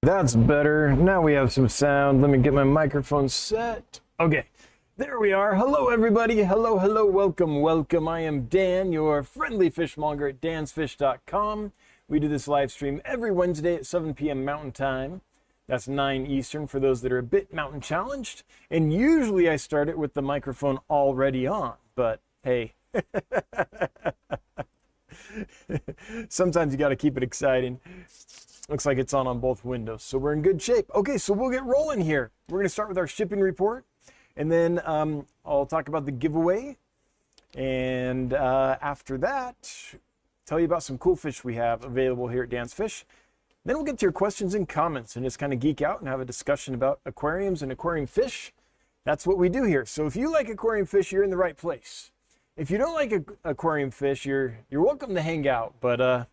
That's better. Now we have some sound. Let me get my microphone set. Okay, there we are. Hello, everybody. Hello, hello. Welcome, welcome. I am Dan, your friendly fishmonger at dansfish.com. We do this live stream every Wednesday at 7 p.m. Mountain Time. That's 9 Eastern for those that are a bit mountain challenged. And usually I start it with the microphone already on. But hey, sometimes you got to keep it exciting. Looks like it's on both windows, so we're in good shape. Okay, so we'll get rolling here. We're going to start with our shipping report, and then I'll talk about the giveaway. And after that, tell you about some cool fish we have available here at Dan's Fish. Then we'll get to your questions and comments and just kind of geek out and have a discussion about aquariums and aquarium fish. That's what we do here. So if you like aquarium fish, you're in the right place. If you don't like aquarium fish, you're welcome to hang out, but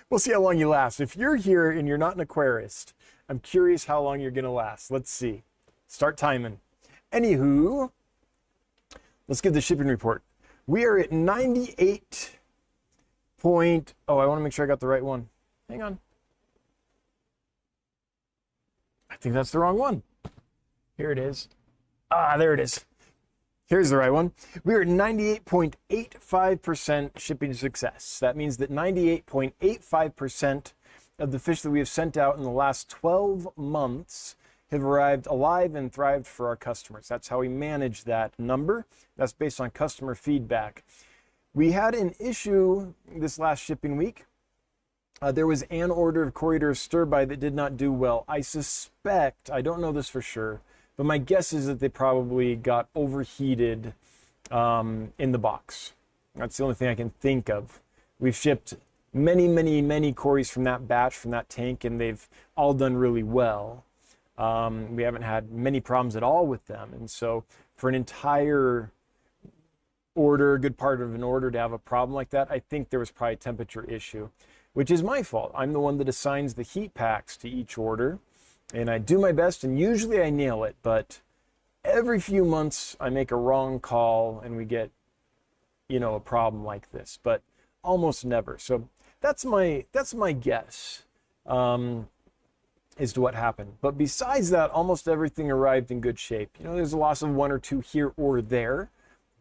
we'll see how long you last. If you're here and you're not an aquarist, I'm curious how long you're going to last. Let's see. Start timing. Anywho, let's get the shipping report. We are at 98 point... Oh, I want to make sure I got the right one. Hang on. I think that's the wrong one. Here it is. Ah, there it is. Here's the right one. We are at 98.85% shipping success. That means that 98.85% of the fish that we have sent out in the last 12 months have arrived alive and thrived for our customers. That's how we manage that number. That's based on customer feedback. We had an issue this last shipping week. There was an order of Corridor stir-by that did not do well. I suspect, I don't know this for sure, but my guess is that they probably got overheated in the box. That's the only thing I can think of. We've shipped many Corys from that batch, from that tank, and they've all done really well. We haven't had many problems at all with them. And so for an entire order, a good part of an order to have a problem like that, I think there was probably a temperature issue, which is my fault. I'm the one that assigns the heat packs to each order. And I do my best, and usually I nail it, but every few months I make a wrong call and we get, a problem like this, but almost never. So that's my guess as to what happened. But besides that, almost everything arrived in good shape. There's a loss of one or two here or there,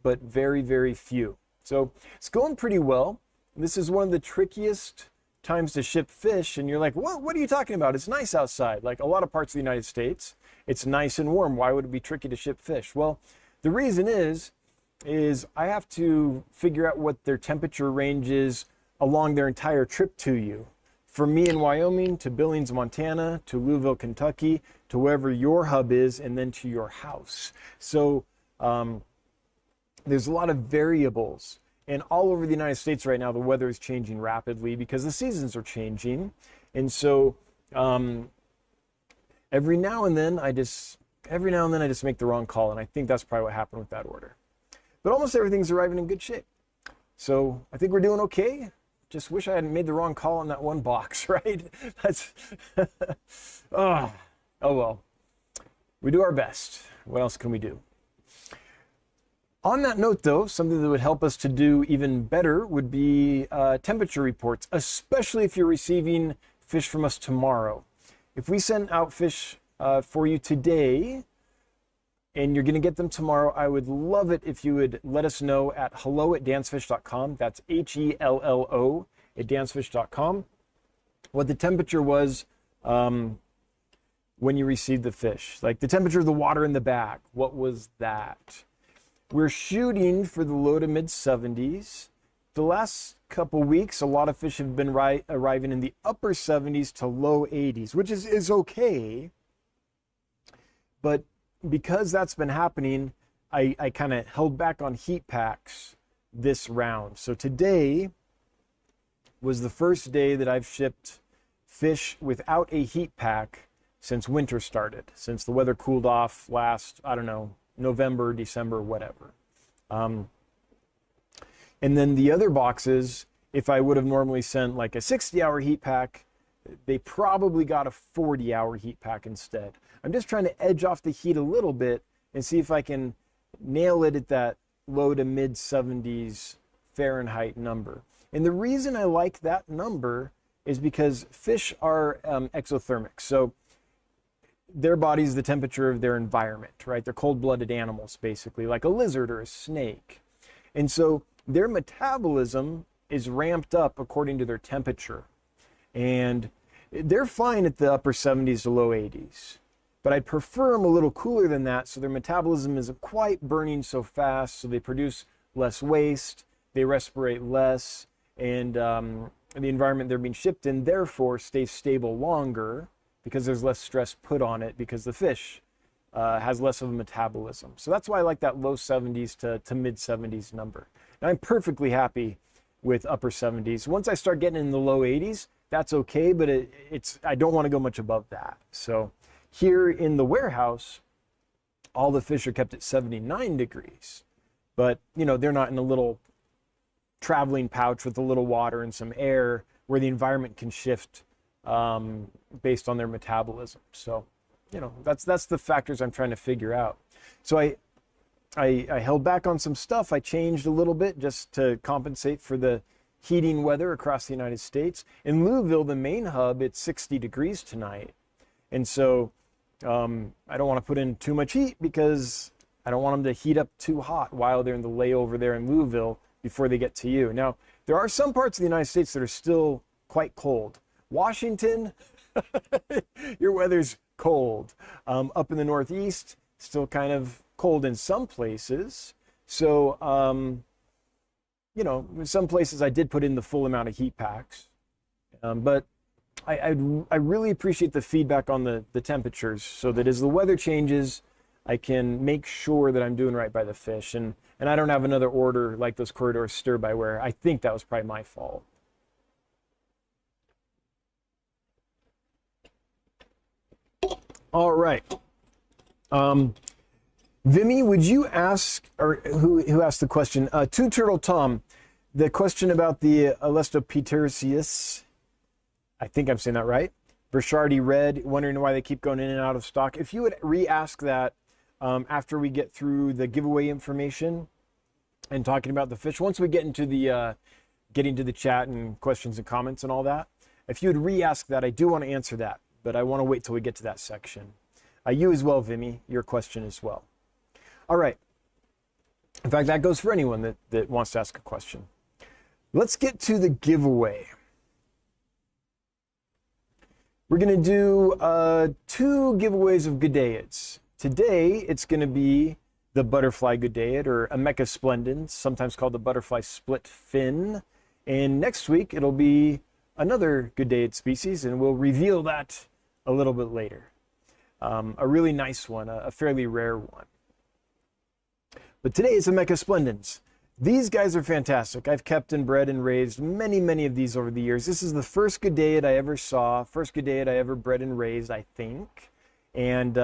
but very few. So it's going pretty well. This is one of the trickiest times to ship fish, and you're like, what are you talking about? It's nice outside. Like a lot of parts of the United States, it's nice and warm. Why would it be tricky to ship fish? Well, the reason is I have to figure out what their temperature range is along their entire trip to you. From me in Wyoming to Billings, Montana, to Louisville, Kentucky, to wherever your hub is, and then to your house. So there's a lot of variables. And all over the United States right now, the weather is changing rapidly because the seasons are changing. And so every now and then I just make the wrong call. And I think that's probably what happened with that order. But almost everything's arriving in good shape. So I think we're doing okay. Just wish I hadn't made the wrong call on that one box, right? That's, oh well. We do our best. What else can we do? On that note, though, something that would help us to do even better would be temperature reports, especially if you're receiving fish from us tomorrow. If we send out fish for you today and you're going to get them tomorrow, I would love it if you would let us know at hello@dansfish.com. That's HELLO at dansfish.com. What the temperature was when you received the fish. Like the temperature of the water in the bag. What was that? We're shooting for the low to mid 70s. The last couple weeks, a lot of fish have been arriving in the upper 70s to low 80s, which is okay. But because that's been happening, I kind of held back on heat packs this round. So today was the first day that I've shipped fish without a heat pack since winter started, since the weather cooled off last, I don't know, November, December, whatever. And then the other boxes, if I would have normally sent like a 60-hour heat pack, they probably got a 40-hour heat pack instead. I'm just trying to edge off the heat a little bit and see if I can nail it at that low to mid 70s Fahrenheit number. And the reason I like that number is because fish are exothermic. So their body's the temperature of their environment, right? They're cold-blooded animals, basically, like a lizard or a snake. And so their metabolism is ramped up according to their temperature. And they're fine at the upper 70s to low 80s. But I'd prefer them a little cooler than that, so their metabolism isn't quite burning so fast, so they produce less waste, they respirate less, and the environment they're being shipped in therefore stays stable longer because there's less stress put on it because the fish has less of a metabolism. So that's why I like that low 70s to mid 70s number. And I'm perfectly happy with upper 70s. Once I start getting in the low 80s, that's okay, but I don't want to go much above that. So here in the warehouse, all the fish are kept at 79 degrees, but you know, they're not in a little traveling pouch with a little water and some air where the environment can shift based on their metabolism. So, you know, that's the factors I'm trying to figure out. So I held back on some stuff. I changed a little bit just to compensate for the heating weather across the United States. In Louisville, the main hub, it's 60 degrees tonight. And so I don't want to put in too much heat because I don't want them to heat up too hot while they're in the layover there in Louisville before they get to you. Now, there are some parts of the United States that are still quite cold. Washington, your weather's cold. Up in the Northeast, still kind of cold in some places. So, you know, in some places I did put in the full amount of heat packs. But I really appreciate the feedback on the temperatures so that as the weather changes, I can make sure that I'm doing right by the fish. And I don't have another order like those corridor stir-by where I think that was probably my fault. All right. Vimy, would you ask, or who asked the question? Two Turtle Tom, the question about the Alestopterus, I think I'm saying that right. Burchardi Red, wondering why they keep going in and out of stock. If you would re-ask that after we get through the giveaway information and talking about the fish, once we get into the getting to the chat and questions and comments and all that, if you would re-ask that, I do want to answer that, but I want to wait till we get to that section. You as well, Vimy, your question as well. All right. In fact, that goes for anyone that wants to ask a question. Let's get to the giveaway. We're going to do 2 giveaways of Goodeids. Today, it's going to be the butterfly Goodeid, or Ameca Splendens, sometimes called the butterfly split fin. And next week, it'll be another Goodeid species, and we'll reveal that a little bit later. A really nice one, a fairly rare one. But today is Ameca Splendens. These guys are fantastic. I've kept and bred and raised many of these over the years. This is the first Goodeid I ever saw, first Goodeid I ever bred and raised, I think. And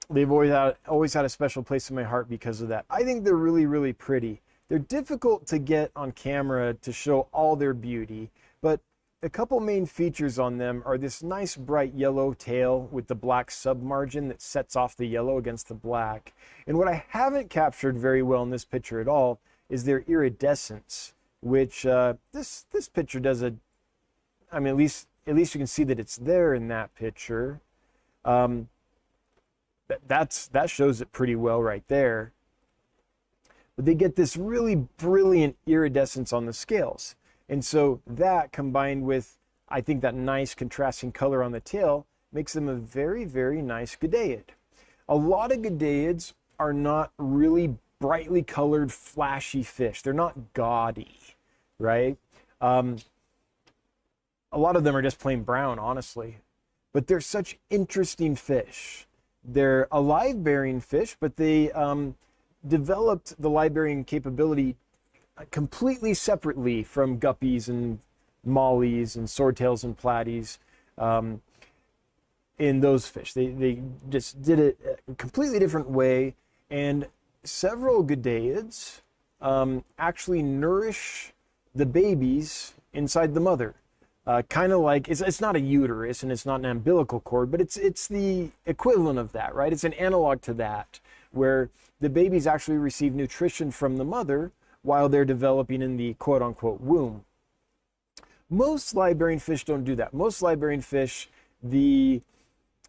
they've always had a special place in my heart because of that. I think they're really pretty. They're difficult to get on camera to show all their beauty, but a couple main features on them are this nice bright yellow tail with the black submargin that sets off the yellow against the black. And what I haven't captured very well in this picture at all is their iridescence, which this picture does I mean, at least you can see that it's there in that picture. That shows it pretty well right there. But they get this really brilliant iridescence on the scales. And so that, combined with, I think, that nice contrasting color on the tail, makes them a very nice Goodeid. A lot of Goodeids are not really brightly colored, flashy fish. They're not gaudy, right? A lot of them are just plain brown, honestly. But they're such interesting fish. They're a live-bearing fish, but they developed the live-bearing capability completely separately from guppies and mollies and swordtails and platies in those fish. They just did it a completely different way, and several Goodeids actually nourish the babies inside the mother. Kind of like, it's not a uterus and it's not an umbilical cord, but it's the equivalent of that, right? It's an analog to that, where the babies actually receive nutrition from the mother while they're developing in the quote-unquote womb. Most live-bearing fish don't do that. Most live-bearing fish, the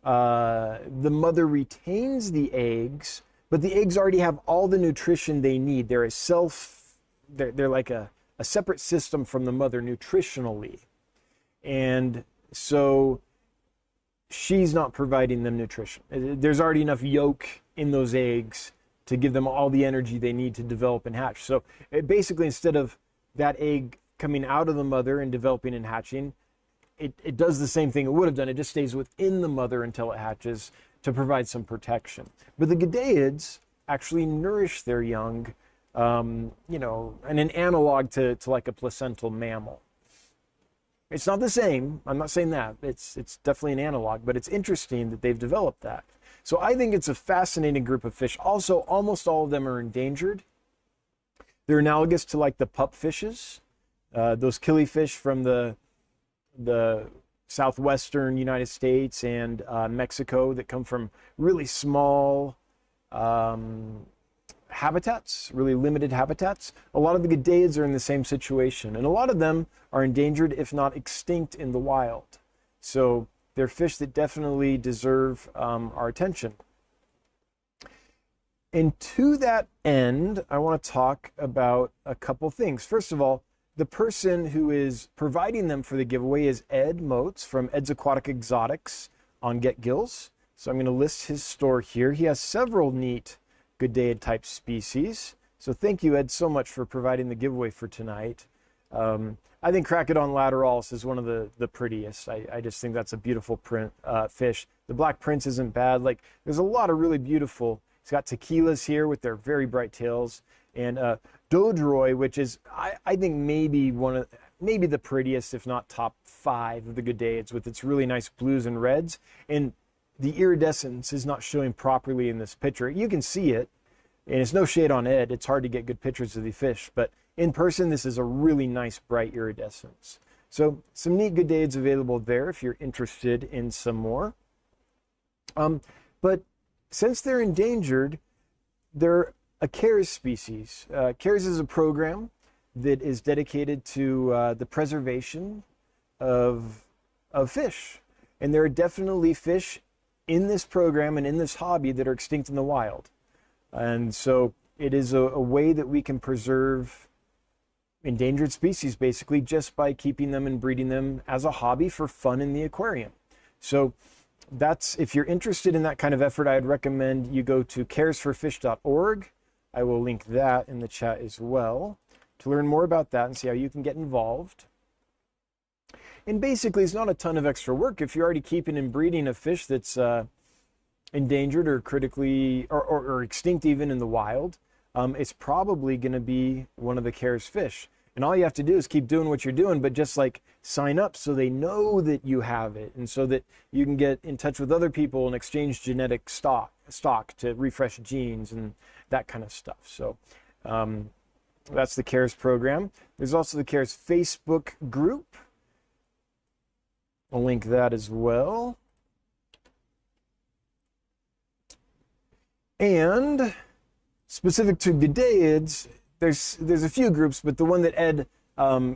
mother retains the eggs, but the eggs already have all the nutrition they need. They're they're like a separate system from the mother nutritionally. And so she's not providing them nutrition. There's already enough yolk in those eggs to give them all the energy they need to develop and hatch. So basically, instead of that egg coming out of the mother and developing and hatching, it does the same thing it would have done. It just stays within the mother until it hatches to provide some protection. But the Goodeids actually nourish their young, you know, in an analog to like a placental mammal. It's not the same. I'm not saying that. It's definitely an analog, but it's interesting that they've developed that. So I think it's a fascinating group of fish. Also, almost all of them are endangered. They're analogous to like the pup fishes, those killifish from the southwestern United States and Mexico that come from really small habitats, really limited habitats. A lot of the Goodeids are in the same situation, and a lot of them are endangered, if not extinct, in the wild. So they're fish that definitely deserve our attention. And to that end, I want to talk about a couple things. First of all, the person who is providing them for the giveaway is Ed Moats from Ed's Aquatic Exotics on Get Gills. So I'm going to list his store here. He has several neat Goodeid type species. So thank you, Ed, so much for providing the giveaway for tonight. I think Cracodon lateralis is one of the prettiest. I just think that's a beautiful print fish. The Black Prince isn't bad. Like, there's a lot of really beautiful. He's got tequilas here with their very bright tails, and Dodroi, which is I think maybe the prettiest, if not top 5 of the Goodeids, with its really nice blues and reds. And the iridescence is not showing properly in this picture. You can see it, and it's no shade on Ed. It's hard to get good pictures of the fish, but in person, this is a really nice bright iridescence. So some neat Goodeids available there if you're interested in some more. But since they're endangered, they're a CARES species. CARES is a program that is dedicated to the preservation of fish. And there are definitely fish in this program and in this hobby that are extinct in the wild. And so it is a way that we can preserve endangered species, basically, just by keeping them and breeding them as a hobby for fun in the aquarium. So that's, if you're interested in that kind of effort, I'd recommend you go to caresforfish.org. I will link that in the chat as well to learn more about that and see how you can get involved. And basically, it's not a ton of extra work. If you're already keeping and breeding a fish that's endangered or critically or extinct even in the wild, it's probably going to be one of the CARES fish. And all you have to do is keep doing what you're doing, but just like sign up so they know that you have it, and so that you can get in touch with other people and exchange genetic stock to refresh genes and that kind of stuff. So that's the CARES program. There's also the CARES Facebook group. I'll link that as well. And specific to Goodeids, there's a few groups, but the one that Ed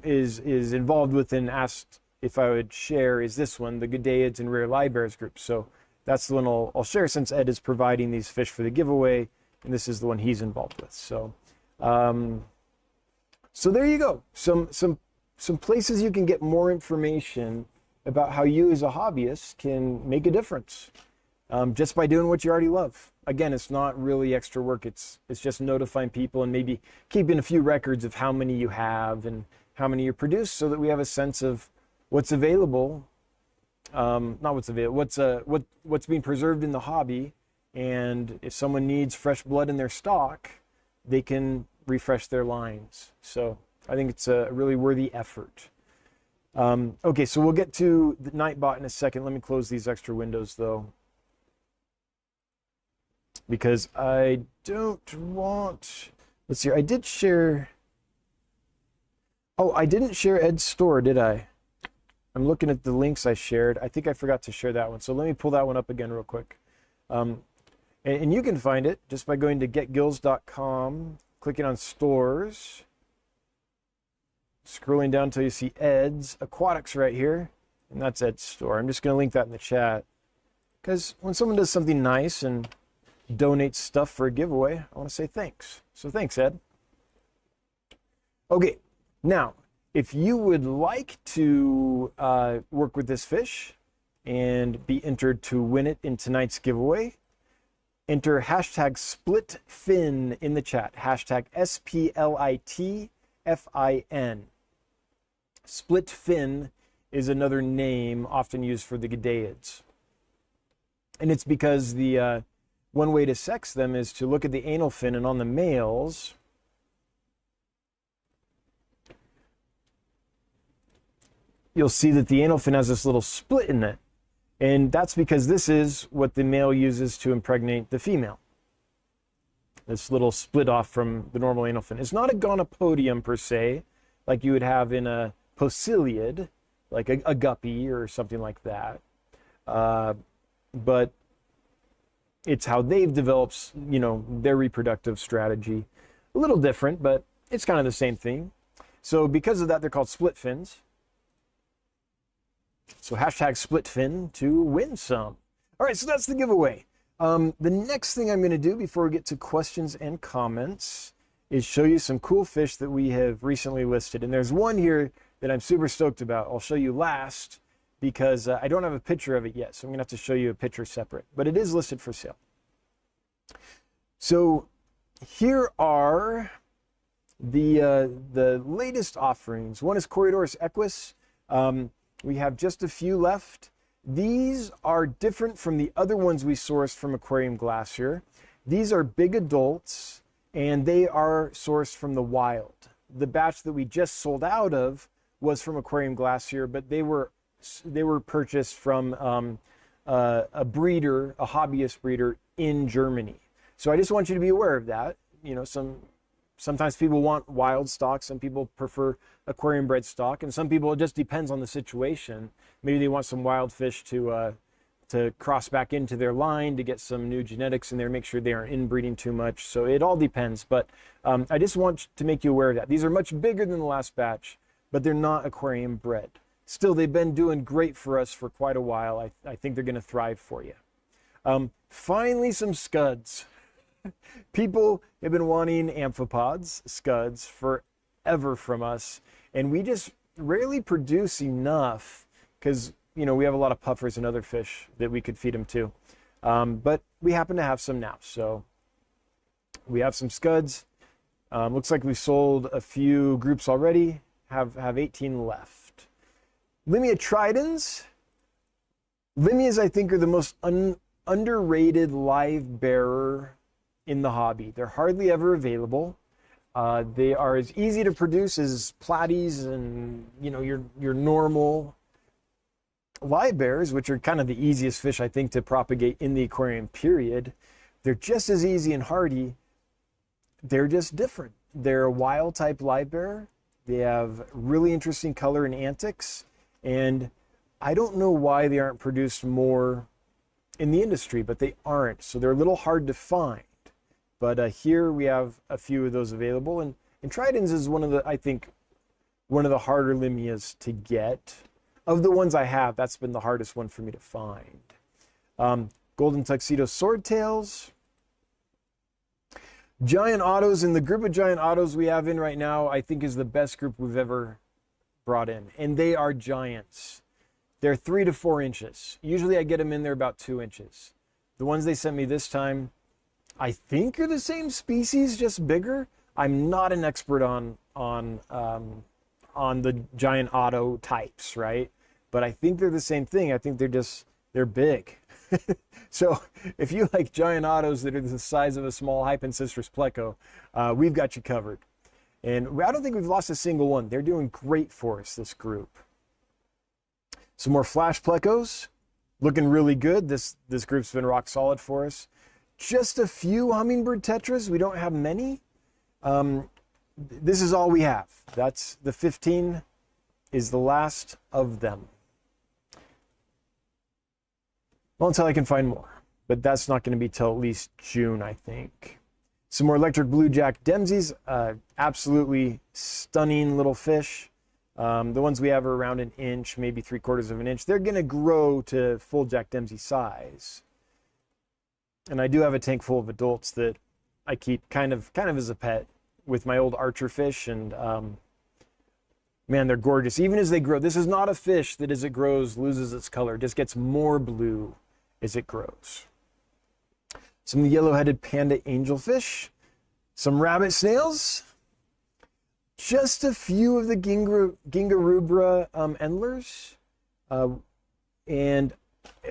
is involved with and asked if I would share is this one, the Goodeids and Rare Livebearers group. So that's the one I'll share, since Ed is providing these fish for the giveaway, and this is the one he's involved with. So so there you go. Some places you can get more information about how you as a hobbyist can make a difference just by doing what you already love. Again, it's not really extra work. It's just notifying people and maybe keeping a few records of how many you have and how many you produce, so that we have a sense of what's available, not what's available, what's being preserved in the hobby. And if someone needs fresh blood in their stock, they can refresh their lines. So I think it's a really worthy effort. Okay, so we'll get to the Nightbot in a second. Let me close these extra windows though, because I don't want, let's see, I did share, oh, I didn't share Ed's store, did I? I'm looking at the links I shared. I think I forgot to share that one. So let me pull that one up again real quick. And you can find it just by going to getgills.com, clicking on stores. scrolling down until you see Ed's Aquatics right here, and that's Ed's store. I'm just going to link that in the chat, because when someone does something nice and donates stuff for a giveaway, I want to say thanks. So thanks, Ed. Okay, now, if you would like to work with this fish and be entered to win it in tonight's giveaway, enter hashtag SplitFin in the chat. Hashtag SPLITFIN. SplitFin is another name often used for the Goodeids. And it's because the one way to sex them is to look at the anal fin, and on the males, you'll see that the anal fin has this little split in it. And that's because this is what the male uses to impregnate the female. This little split off from the normal anal fin. It's not a gonopodium per se, like you would have in a posiliid, like a guppy or something like that. But it's how they've developed, you know, their reproductive strategy. A little different, but it's kind of the same thing. So because of that, they're called split fins. So hashtag SplitFin to win some. All right, so that's the giveaway. The next thing I'm going to do before we get to questions and comments is show you some cool fish that we have recently listed. And there's one here that I'm super stoked about. I'll show you last because I don't have a picture of it yet, so I'm going to have to show you a picture separate. But it is listed for sale. So here are the latest offerings. One is Coriodoris equus. We have just a few left. These are different from the other ones we sourced from Aquarium Glacier. These are big adults, and they are sourced from the wild. The batch that we just sold out of was from Aquarium Glacier, but they were purchased from a breeder, a hobbyist breeder in Germany. So I just want you to be aware of that. You know, sometimes people want wild stock, some people prefer aquarium bred stock, and some people, it just depends on the situation. Maybe they want some wild fish to cross back into their line to get some new genetics in there, make sure they aren't inbreeding too much. So it all depends, but I just want to make you aware of that. These are much bigger than the last batch, but they're not aquarium bred. Still, they've been doing great for us for quite a while. I think they're going to thrive for you. Finally, some scuds. People have been wanting amphipods, scuds, forever from us, and we just rarely produce enough because, you know, we have a lot of puffers and other fish that we could feed them to. But we happen to have some now, so we have some scuds. Looks like we've sold a few groups already, have 18 left. Limia tridens. Limias, I think, are the most underrated live bearer in the hobby. They're hardly ever available. They are as easy to produce as platies and, you know, your normal live bears, which are kind of the easiest fish, I think, to propagate in the aquarium period. They're just as easy and hardy. They're just different. They're a wild type live bearer. They have really interesting color and antics, and I don't know why they aren't produced more in the industry, but they aren't. So they're a little hard to find. But here we have a few of those available, and tridens is one of the, I think, one of the harder limias to get. Of the ones I have, that's been the hardest one for me to find. Golden tuxedo swordtails. Giant autos, and the group of giant autos we have in right now, I think is the best group we've ever brought in. And they are giants. They're 3 to 4 inches. Usually I get them in there about 2 inches. The ones they sent me this time, I think are the same species, just bigger. I'm not an expert on the giant auto types, right? But I think they're the same thing. I think they're big. So if you like giant autos that are the size of a small Hypensistrus pleco, we've got you covered. And I don't think we've lost a single one. They're doing great for us, this group. Some more flash plecos, looking really good. This group's been rock solid for us. Just a few hummingbird tetras. We don't have many. This is all we have. That's the 15 is the last of them. Well, until I can find more, but that's not going to be till at least June, I think. Some more electric blue jack Dempseys, absolutely stunning little fish. The ones we have are around an inch, maybe 3/4 of an inch. They're going to grow to full Jack Dempsey size. And I do have a tank full of adults that I keep kind of as a pet with my old archer fish. And man, they're gorgeous. Even as they grow, this is not a fish that as it grows loses its color. It just gets more blue as it grows. Some yellow-headed panda angelfish. Some rabbit snails. Just a few of the Gingarubra endlers, and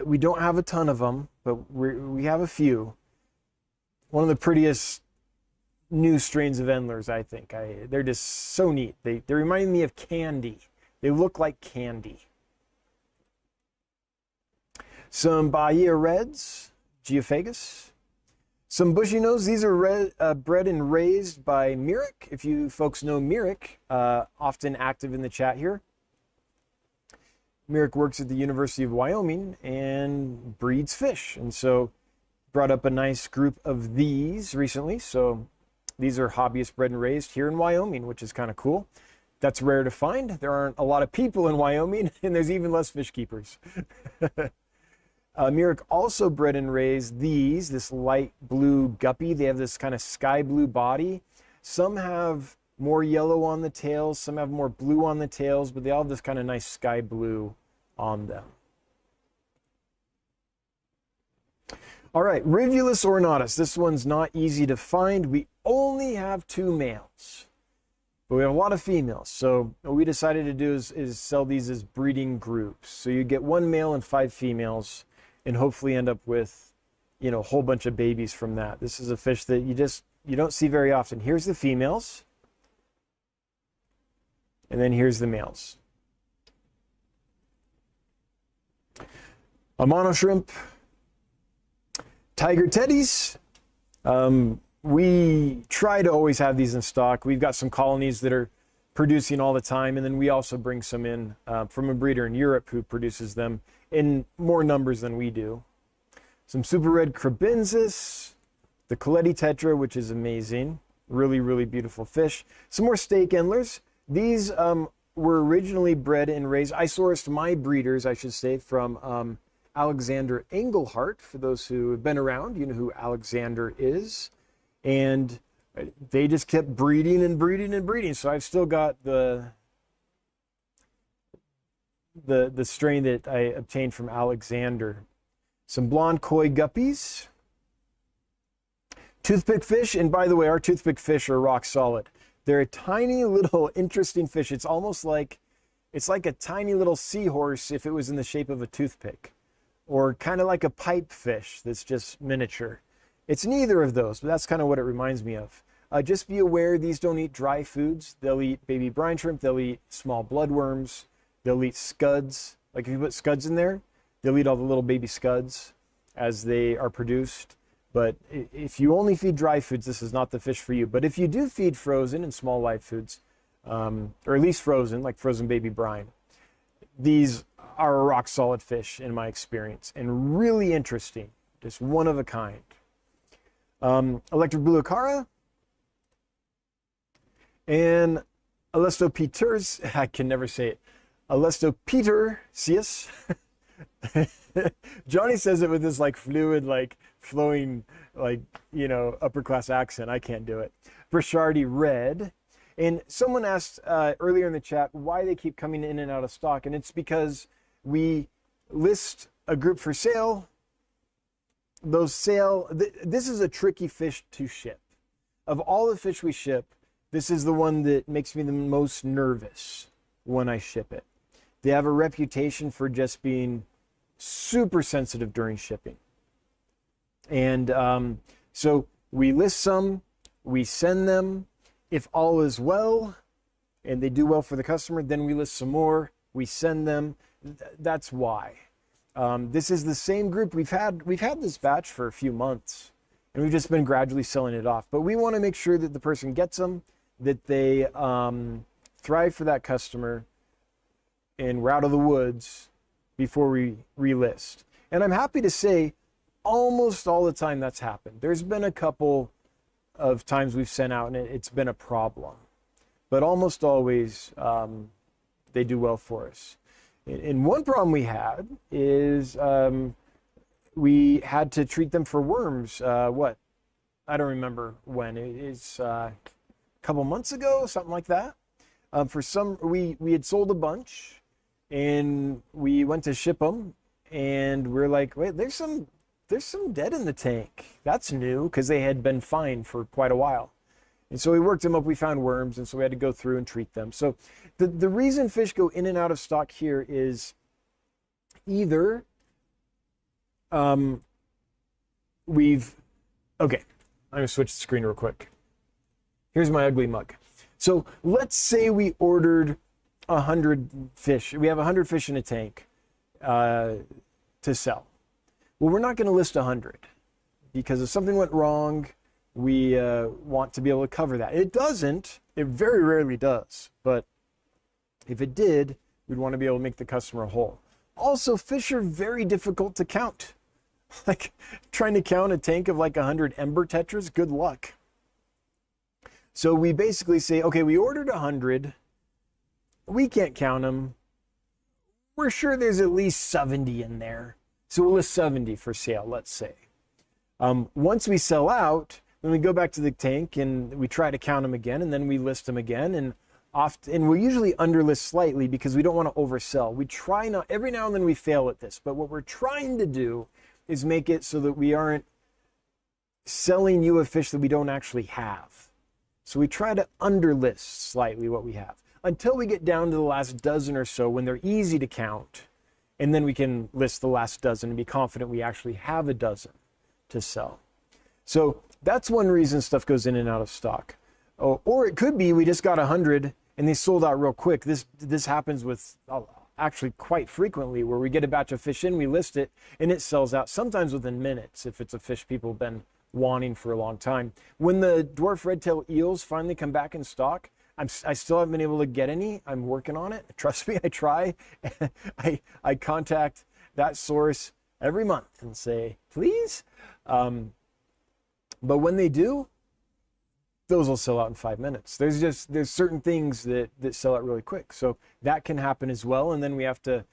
we don't have a ton of them, but we have a few. One of the prettiest new strains of endlers, I think. They're just so neat. They remind me of candy. They look like candy. Some Bahia Reds, Geophagus. Some bushy nose. These are bred and raised by Myrick. If you folks know Myrick, often active in the chat here. Myrick works at the University of Wyoming and breeds fish. And so brought up a nice group of these recently. So these are hobbyist bred and raised here in Wyoming, which is kind of cool. That's rare to find. There aren't a lot of people in Wyoming, and there's even less fish keepers. Myrick also bred and raised this light blue guppy. They have this kind of sky blue body. Some have more yellow on the tails, some have more blue on the tails, but they all have this kind of nice sky blue on them. All right, Rivulus ornatus. This one's not easy to find. We only have 2 males, but we have a lot of females. So what we decided to do is sell these as breeding groups. So you get 1 male and 5 females, and hopefully end up with, you know, a whole bunch of babies from that. This is a fish that you don't see very often. Here's the females, and then here's the males. A monoshrimp, tiger teddies. We try to always have these in stock. We've got some colonies that are producing all the time, and then we also bring some in from a breeder in Europe who produces them in more numbers than we do. Some super red crabensis, the Coletti tetra, which is amazing. Really, really beautiful fish. Some more steak endlers. These were originally bred and raised. I sourced my breeders, I should say, from Alexander Engelhart. For those who have been around, you know who Alexander is. And they just kept breeding and breeding and breeding. So I've still got the strain that I obtained from Alexander. Some blonde koi guppies. Toothpick fish. And by the way, our toothpick fish are rock solid. They're a tiny little interesting fish. It's almost like, it's like a tiny little seahorse if it was in the shape of a toothpick. Or kind of like a pipe fish that's just miniature. It's neither of those, but that's kind of what it reminds me of. Just be aware, these don't eat dry foods. They'll eat baby brine shrimp. They'll eat small bloodworms. They'll eat scuds. Like if you put scuds in there, they'll eat all the little baby scuds as they are produced. But if you only feed dry foods, this is not the fish for you. But if you do feed frozen and small live foods, or at least frozen, like frozen baby brine, these are a rock solid fish in my experience and really interesting. Just one of a kind. Electric blue acara and Alestopeters, I can never say it. Alestopetersius. Johnny says it with this like fluid, like flowing, like, you know, upper class accent. I can't do it. Brichardi red. And someone asked earlier in the chat why they keep coming in and out of stock. And it's because we list a group for sale. This is a tricky fish to ship. Of all the fish we ship, this is the one that makes me the most nervous when I ship it. They have a reputation for just being super sensitive during shipping. And so we list some, we send them. If all is well and they do well for the customer, then we list some more, we send them. That's why. This is the same group. We've had this batch for a few months, and we've just been gradually selling it off. But we want to make sure that the person gets them, that they thrive for that customer, and we're out of the woods before we relist. And I'm happy to say almost all the time that's happened. There's been a couple of times we've sent out and it's been a problem. But almost always, they do well for us. And one problem we had is we had to treat them for worms. What? I don't remember when. It's a couple months ago, something like that. We had sold a bunch, and we went to ship them, and we're like, wait, there's some dead in the tank. That's new, because they had been fine for quite a while. And so we worked them up, we found worms, and so we had to go through and treat them. So the reason fish go in and out of stock here is either okay, I'm gonna switch the screen real quick. Here's my ugly mug. So let's say we ordered 100 fish. We have 100 fish in a tank to sell. Well, we're not gonna list 100 because if something went wrong, we want to be able to cover that. It doesn't, it very rarely does, but if it did, we'd want to be able to make the customer whole. Also, fish are very difficult to count. Like trying to count a tank of like 100 ember tetras, good luck. So we basically say, okay, we ordered 100, we can't count them. We're sure there's at least 70 in there. So we'll list 70 for sale, let's say. Once we sell out, then we go back to the tank and we try to count them again, and then we list them again, and we'll usually underlist slightly because we don't want to oversell. We try not, every now and then we fail at this, but what we're trying to do is make it so that we aren't selling you a fish that we don't actually have. So we try to underlist slightly what we have until we get down to the last dozen or so when they're easy to count, and then we can list the last dozen and be confident we actually have a dozen to sell. So that's one reason stuff goes in and out of stock. Or it could be we just got 100 and they sold out real quick. This happens with actually quite frequently, where we get a batch of fish in, we list it, and it sells out sometimes within minutes if it's a fish people have been wanting for a long time. When the dwarf red-tailed eels finally come back in stock, I still haven't been able to get any. I'm working on it. Trust me, I try. I contact that source every month and say, please. But when they do, those will sell out in 5 minutes. There's certain things that sell out really quick. So that can happen as well. And then we have to,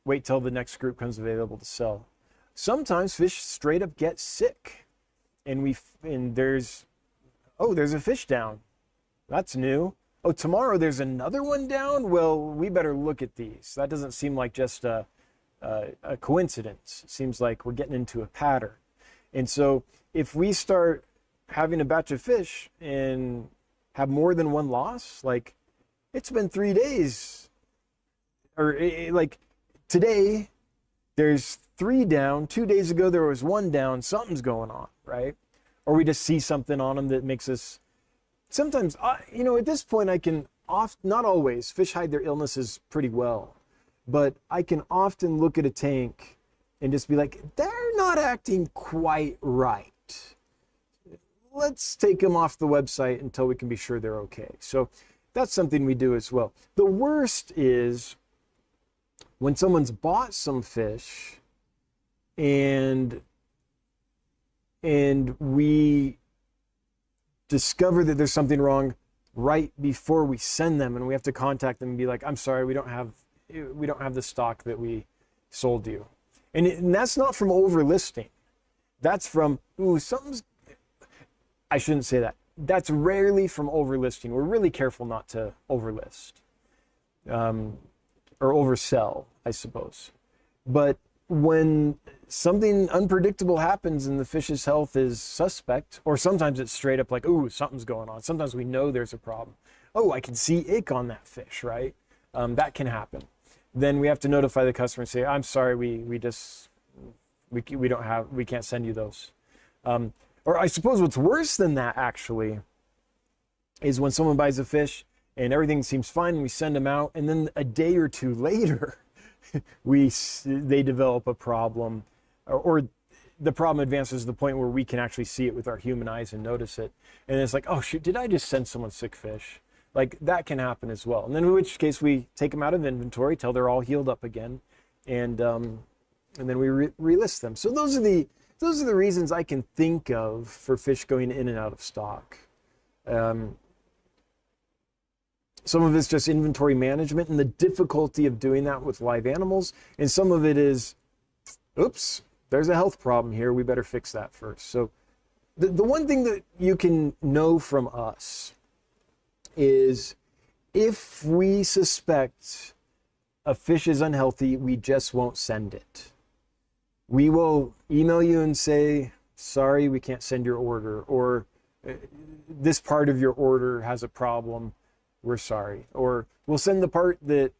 wait till the next group comes available to sell. Sometimes fish straight up get sick, and there's a fish down. That's new. Oh, tomorrow there's another one down. Well, we better look at these. That doesn't seem like just a coincidence. It seems like we're getting into a pattern. And so if we start having a batch of fish and have more than one loss, like it's been 3 days, or like today there's 3 down, 2 days ago there was 1 down, something's going on, right? Or we just see something on them that makes us, sometimes, at this point I can not always, fish hide their illnesses pretty well, but I can often look at a tank and just be like, they're not acting quite right. Let's take them off the website until we can be sure they're okay. So that's something we do as well. The worst is when someone's bought some fish and we discover that there's something wrong right before we send them, and we have to contact them and be like, I'm sorry, we don't have the stock that we sold you. And that's not from overlisting. That's from, I shouldn't say that. That's rarely from overlisting. We're really careful not to overlist or oversell, I suppose. But when something unpredictable happens and the fish's health is suspect, or sometimes it's straight up like, something's going on. Sometimes we know there's a problem. I can see ick on that fish, right? That can happen. Then we have to notify the customer and say, I'm sorry, we can't send you those. Or I suppose what's worse than that actually is when someone buys a fish and everything seems fine and we send them out, and then a day or two later they develop a problem, or the problem advances to the point where we can actually see it with our human eyes and notice it. And it's like, oh shoot, did I just send someone sick fish? Like that can happen as well. And then in which case we take them out of inventory till they're all healed up again, and then we relist them. So those are the reasons I can think of for fish going in and out of stock. Some of it's just inventory management and the difficulty of doing that with live animals. And some of it is, oops, there's a health problem here. We better fix that first. So the one thing that you can know from us is if we suspect a fish is unhealthy, we just won't send it. We will email you and say, sorry, we can't send your order, or this part of your order has a problem, we're sorry. Or we'll send the part that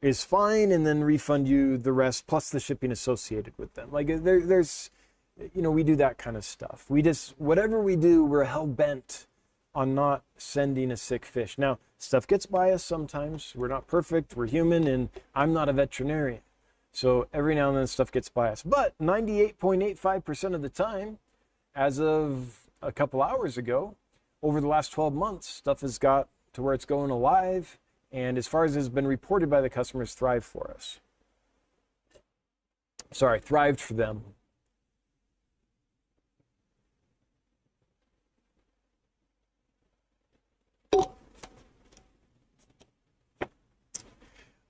is fine and then refund you the rest plus the shipping associated with them. Like there's, you know, we do that kind of stuff. We just, whatever we do, we're hell bent on not sending a sick fish. Now, stuff gets by us sometimes. We're not perfect, we're human, and I'm not a veterinarian. So every now and then stuff gets by us. But 98.85% of the time, as of a couple hours ago, over the last 12 months, stuff has got to where it's going alive, and as far as has been reported by the customers, thrived for us. Sorry, thrived for them.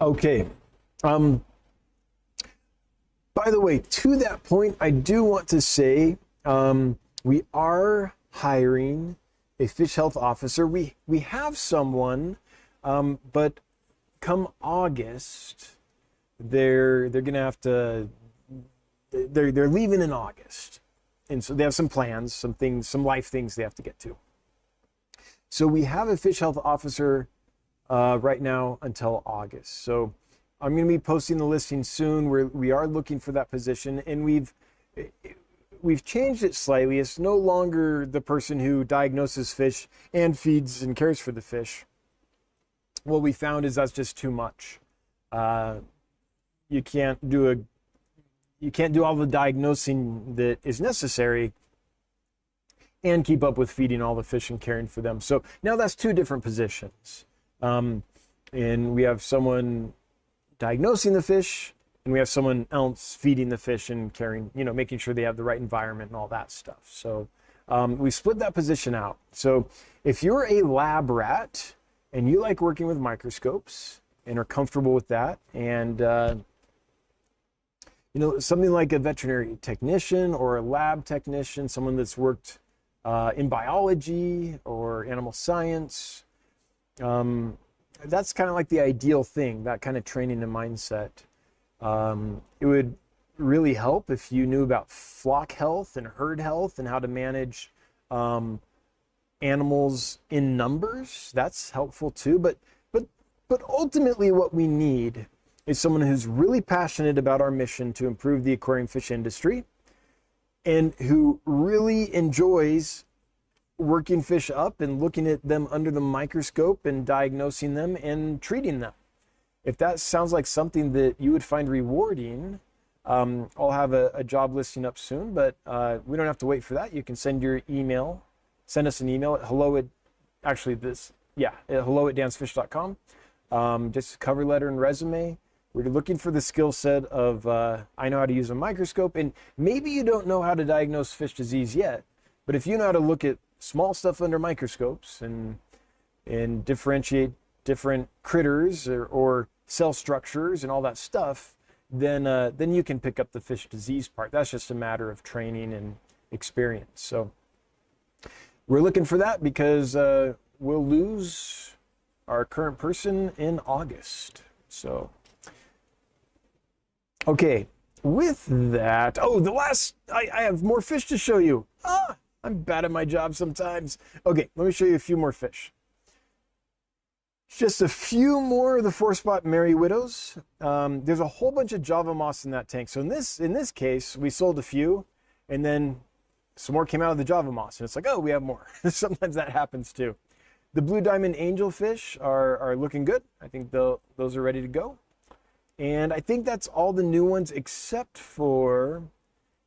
Okay. By the way, to that point, I do want to say we are hiring a fish health officer. We have someone, but come August, they're gonna have to. They're leaving in August, and so they have some plans, some things, some life things they have to get to. So we have a fish health officer right now until August. So I'm going to be posting the listing soon. We are looking for that position, and we've changed it slightly. It's no longer the person who diagnoses fish and feeds and cares for the fish. What we found is that's just too much. You can't do all the diagnosing that is necessary and keep up with feeding all the fish and caring for them. So now that's two different positions. And we have someone diagnosing the fish, and we have someone else feeding the fish and caring, you know, making sure they have the right environment and all that stuff. So we split that position out. So if you're a lab rat and you like working with microscopes and are comfortable with that, and you know, something like a veterinary technician or a lab technician, someone that's worked in biology or animal science, that's kind of like the ideal thing, that kind of training and mindset. It would really help if you knew about flock health and herd health and how to manage animals in numbers. That's helpful too. But ultimately what we need is someone who's really passionate about our mission to improve the aquarium fish industry and who really enjoys working fish up and looking at them under the microscope and diagnosing them and treating them. If that sounds like something that you would find rewarding, I'll have a job listing up soon, but we don't have to wait for that. You can send us an email at hello@dansfish.com. Just a cover letter and resume. We're looking for the skill set of I know how to use a microscope, and maybe you don't know how to diagnose fish disease yet, but if you know how to look at small stuff under microscopes and differentiate different critters or cell structures and all that stuff, then you can pick up the fish disease part. That's just a matter of training and experience. So we're looking for that because we'll lose our current person in August. So, okay, with that, I have more fish to show you. I'm bad at my job sometimes. Okay, let me show you a few more fish. Just a few more of the 4-spot Merry Widows. There's a whole bunch of Java moss in that tank. So in this case, we sold a few, and then some more came out of the Java moss. And it's like, oh, we have more. Sometimes that happens too. The blue diamond angelfish are looking good. I think those are ready to go. And I think that's all the new ones except for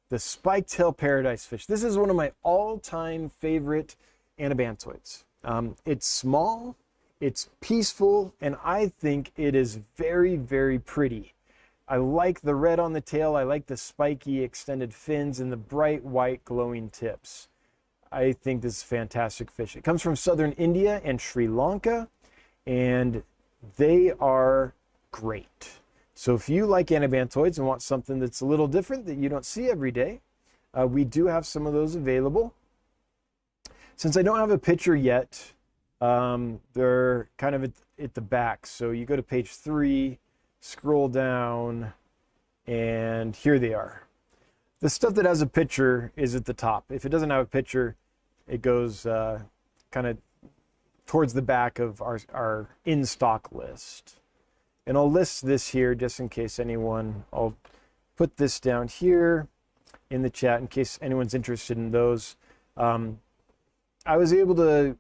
the spike-tail paradise fish. This is one of my all-time favorite anabantoids. It's small, it's peaceful, and I think it is very, very pretty. I like the red on the tail, I like the spiky extended fins, and the bright white glowing tips. I think this is a fantastic fish. It comes from southern India and Sri Lanka, and they are great. So if you like anabantoids and want something that's a little different that you don't see every day, we do have some of those available. Since I don't have a picture yet, they're kind of at the back. So you go to page 3, scroll down, and here they are. The stuff that has a picture is at the top. If it doesn't have a picture, it goes kind of towards the back of our in-stock list. And I'll list this here just in case anyone, I'll put this down here in the chat in case anyone's interested in those. I was able to,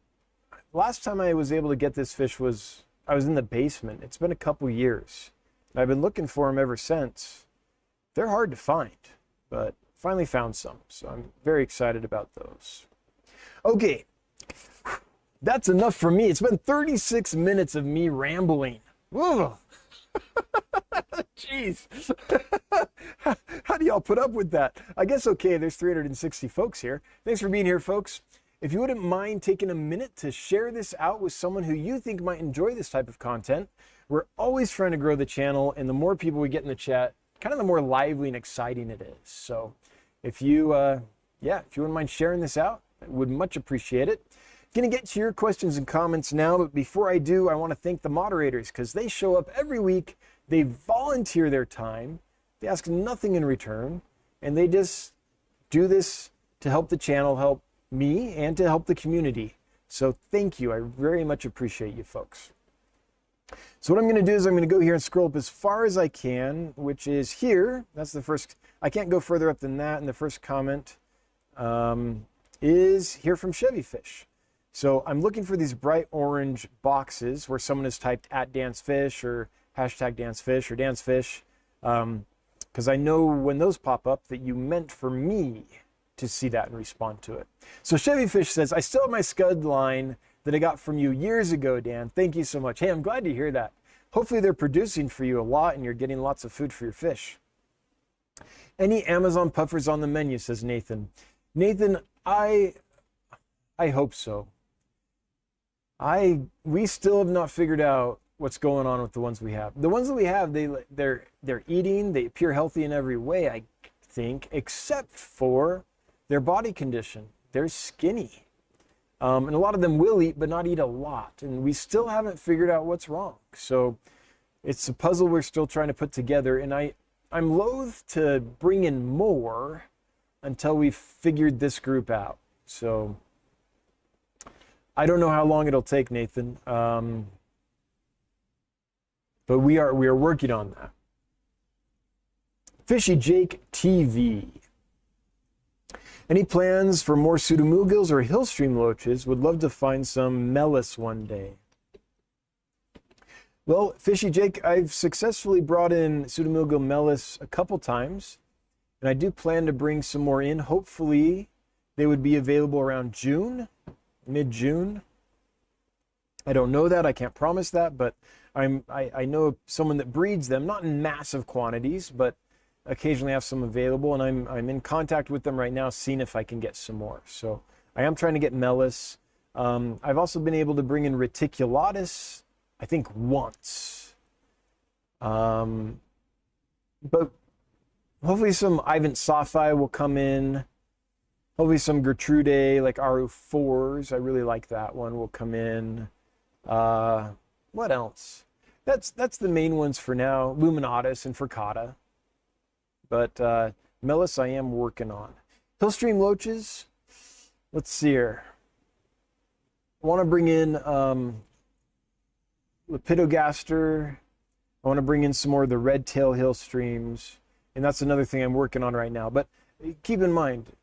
last time I was able to get this fish was, I was in the basement. It's been a couple years. I've been looking for them ever since. They're hard to find, but finally found some. So I'm very excited about those. Okay, that's enough for me. It's been 36 minutes of me rambling. Whoa. Jeez. How do y'all put up with that? I guess okay, there's 360 folks here. Thanks for being here, folks. If you wouldn't mind taking a minute to share this out with someone who you think might enjoy this type of content. We're always trying to grow the channel, and the more people we get in the chat, kind of the more lively and exciting it is. So if you wouldn't mind sharing this out, I would much appreciate it. Gonna get to your questions and comments now, but before I do, I want to thank the moderators because they show up every week. They volunteer their time. They ask nothing in return, and they just do this to help the channel, help me, and to help the community. So thank you. I very much appreciate you folks. So what I'm going to do is I'm going to go here and scroll up as far as I can, which is here. That's the first. I can't go further up than that. And the first comment is here from Chevy Fish. So I'm looking for these bright orange boxes where someone has typed @DanceFish or #DanceFish or DanceFish, because I know when those pop up that you meant for me to see that and respond to it. So Chevy Fish says, I still have my scud line that I got from you years ago, Dan. Thank you so much. Hey, I'm glad to hear that. Hopefully they're producing for you a lot and you're getting lots of food for your fish. Any Amazon puffers on the menu, says Nathan. Nathan, I hope so. We still have not figured out what's going on with the ones we have. The ones that we have, they're eating, they appear healthy in every way, I think, except for their body condition. They're skinny. And a lot of them will eat, but not eat a lot. And we still haven't figured out what's wrong. So it's a puzzle we're still trying to put together. And I'm loath to bring in more until we've figured this group out. So I don't know how long it'll take, Nathan. But we are working on that. Fishy Jake TV. Any plans for more pseudomugils or hillstream loaches? Would love to find some Melis one day. Well, Fishy Jake, I've successfully brought in pseudomugil Melis a couple times, and I do plan to bring some more in. Hopefully, they would be available around June, mid-June. I don't know that. I can't promise that, but I know someone that breeds them, not in massive quantities, but occasionally have some available, and I'm in contact with them right now, seeing if I can get some more. So I am trying to get Melis. I've also been able to bring in reticulatus, I think once. But hopefully some Ivant Sophi will come in. Hopefully some Gertrude, like RU4s. I really like that one, will come in. What else? That's the main ones for now. Luminatus and Fricata. But Melis I am working on. Hillstream loaches, let's see here. I want to bring in Lepidogaster. I want to bring in some more of the red tail hillstreams. And that's another thing I'm working on right now. But keep in mind,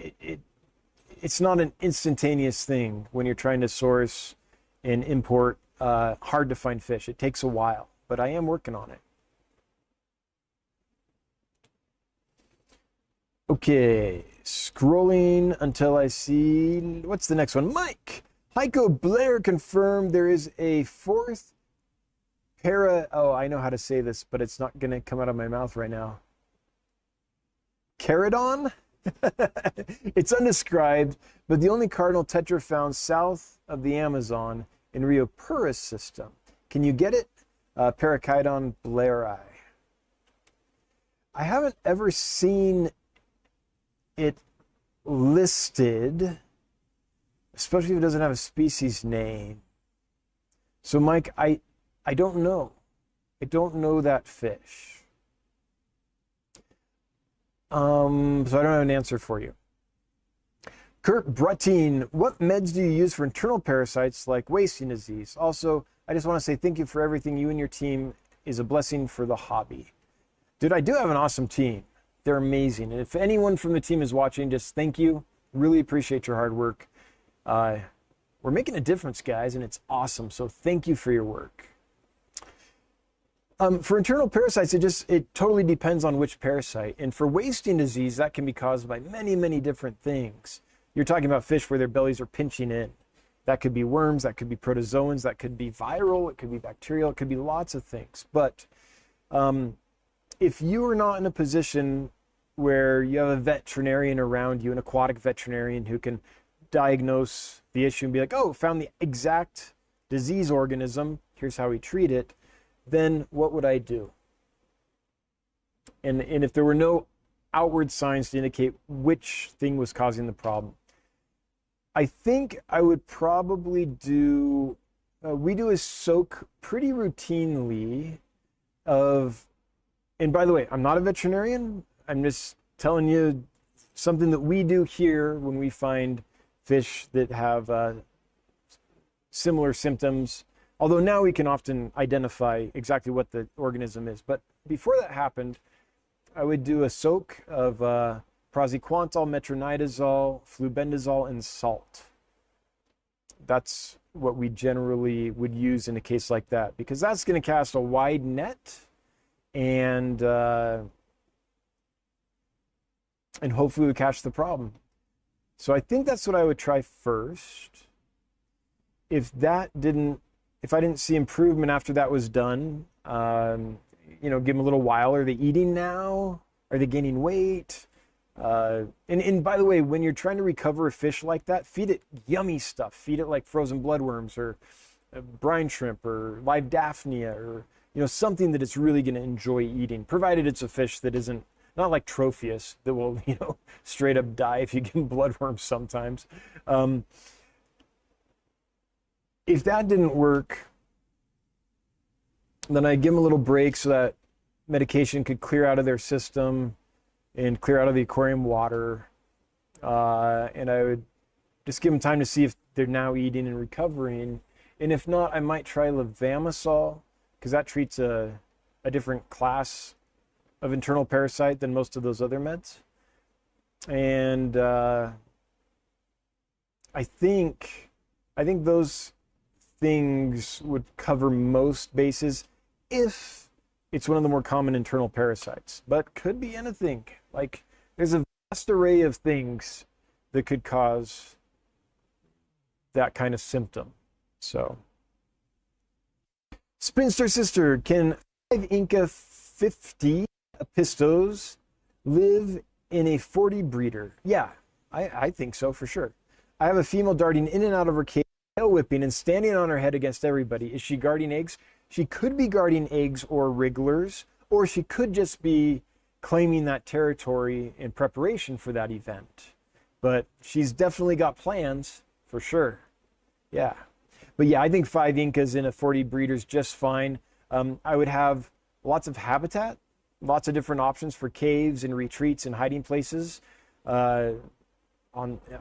it's not an instantaneous thing when you're trying to source and import hard to find fish. It takes a while, but I am working on it. Okay, scrolling until I see, what's the next one? Mike! Heiko Blair confirmed there is a fourth oh, I know how to say this, but it's not going to come out of my mouth right now. Charodon? It's undescribed, but the only cardinal tetra found south of the Amazon in Rheopurus system. Can you get it? Parachidon blairi. I haven't ever seen it listed, especially if it doesn't have a species name. So Mike, I don't know. I don't know that fish. So I don't have an answer for you. Kurt Bruttine, what meds do you use for internal parasites like wasting disease? Also, I just want to say thank you for everything. You and your team is a blessing for the hobby. Dude, I do have an awesome team. They're amazing. And if anyone from the team is watching, just thank you. Really appreciate your hard work. We're making a difference, guys, and it's awesome. So thank you for your work. For internal parasites, it totally depends on which parasite. And for wasting disease, that can be caused by many, many different things. You're talking about fish where their bellies are pinching in. That could be worms, that could be protozoans, that could be viral, it could be bacterial, it could be lots of things. But if you are not in a position where you have a veterinarian around you, an aquatic veterinarian who can diagnose the issue and be like, oh, found the exact disease organism, here's how we treat it, then what would I do? And if there were no outward signs to indicate which thing was causing the problem, I think I would probably do, we do a soak pretty routinely of, and by the way, I'm not a veterinarian. I'm just telling you something that we do here when we find fish that have similar symptoms. Although now we can often identify exactly what the organism is. But before that happened, I would do a soak of praziquantel, metronidazole, flubendazole, and salt. That's what we generally would use in a case like that, because that's going to cast a wide net, and hopefully we catch the problem. So I think that's what I would try first. If I didn't see improvement after that was done, give them a little while. Are they eating now? Are they gaining weight? And by the way, when you're trying to recover a fish like that, feed it yummy stuff. Feed it like frozen bloodworms or brine shrimp or live daphnia or something that it's really going to enjoy eating, provided it's a fish that isn't not like Tropheus that will straight up die if you give them bloodworms sometimes. If that didn't work, then I give them a little break so that medication could clear out of their system and clear out of the aquarium water. And I would just give them time to see if they're now eating and recovering. And if not, I might try levamisole, because that treats a different class of internal parasite than most of those other meds. And I think those things would cover most bases if it's one of the more common internal parasites, but could be anything. Like, there's a vast array of things that could cause that kind of symptom. So, Spinster Sister, can 5 Inca 50 Apistos live in a 40 breeder? Yeah, I think so for sure. I have a female darting in and out of her cage, tail whipping and standing on her head against everybody. Is she guarding eggs? She could be guarding eggs or wrigglers, or she could just be claiming that territory in preparation for that event. But she's definitely got plans, for sure. Yeah. But yeah, I think 5 Incas in a 40 breeder's just fine. I would have lots of habitat, lots of different options for caves and retreats and hiding places. On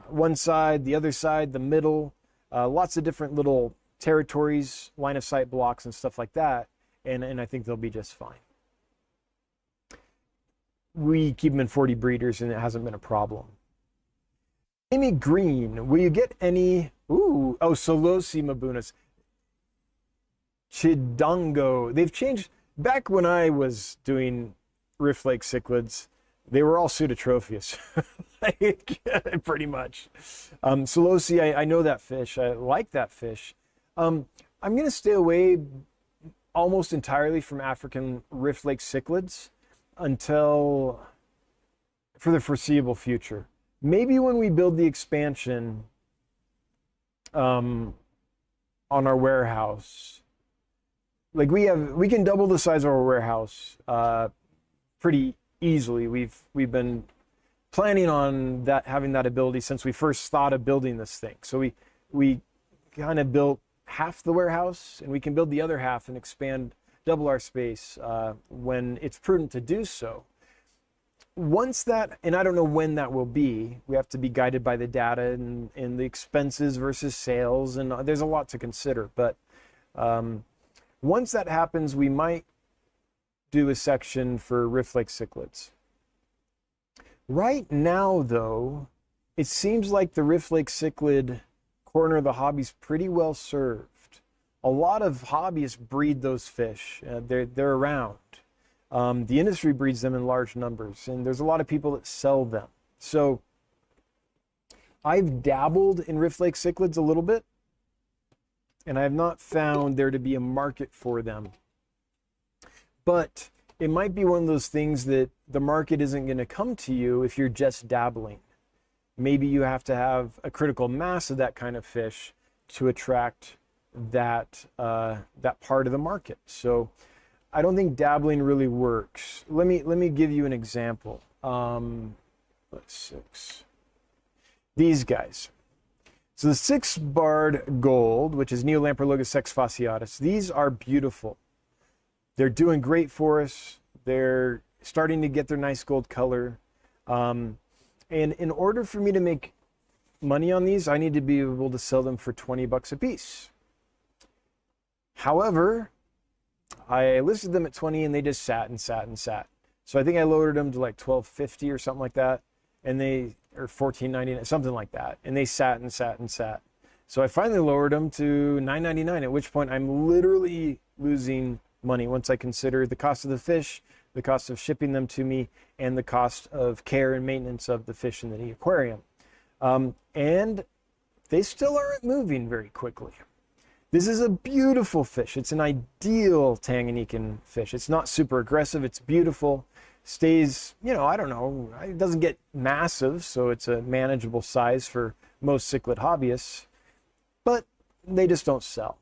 one side, the other side, the middle, lots of different little territories, line of sight blocks and stuff like that. And I think they'll be just fine. We keep them in 40 breeders and it hasn't been a problem. Amy Green, will you get any, Solosi Mabunas. Chidongo. They've changed. Back when I was doing Rift Lake cichlids, they were all pseudotropheus, pretty much. Solosi, I know that fish. I like that fish. I'm going to stay away almost entirely from African Rift Lake cichlids for the foreseeable future. Maybe when we build the expansion, on our warehouse. Like we can double the size of our warehouse pretty easily. We've been planning on that, having that ability since we first thought of building this thing. So we kind of built half the warehouse, and we can build the other half and expand, double our space when it's prudent to do so. Once that, and I don't know when that will be, we have to be guided by the data and the expenses versus sales, and there's a lot to consider. But once that happens, we might do a section for Rift Lake cichlids. Right now, though, it seems like the Rift Lake cichlid corner of the hobby is pretty well served. A lot of hobbyists breed those fish. They're around. The industry breeds them in large numbers, and there's a lot of people that sell them. So I've dabbled in Rift Lake cichlids a little bit, and I have not found there to be a market for them. But it might be one of those things that the market isn't going to come to you if you're just dabbling. Maybe you have to have a critical mass of that kind of fish to attract that part of the market. So I don't think dabbling really works. Let me give you an example. These guys. So the 6-barred gold, which is Neolamprologus sexfasciatus, these are beautiful. They're doing great for us. They're starting to get their nice gold color. And in order for me to make money on these, I need to be able to sell them for 20 bucks a piece. However, I listed them at 20 and they just sat and sat and sat. So I think I lowered them to like $12.50 or something like that. And they, or $14.99, something like that. And they sat and sat and sat. So I finally lowered them to $9.99, at which point I'm literally losing money once I consider the cost of the fish, the cost of shipping them to me, and the cost of care and maintenance of the fish in the aquarium. And they still aren't moving very quickly. This is a beautiful fish. It's an ideal Tanganyikan fish. It's not super aggressive. It's beautiful. Stays, you know, I don't know. It doesn't get massive, so it's a manageable size for most cichlid hobbyists. But they just don't sell.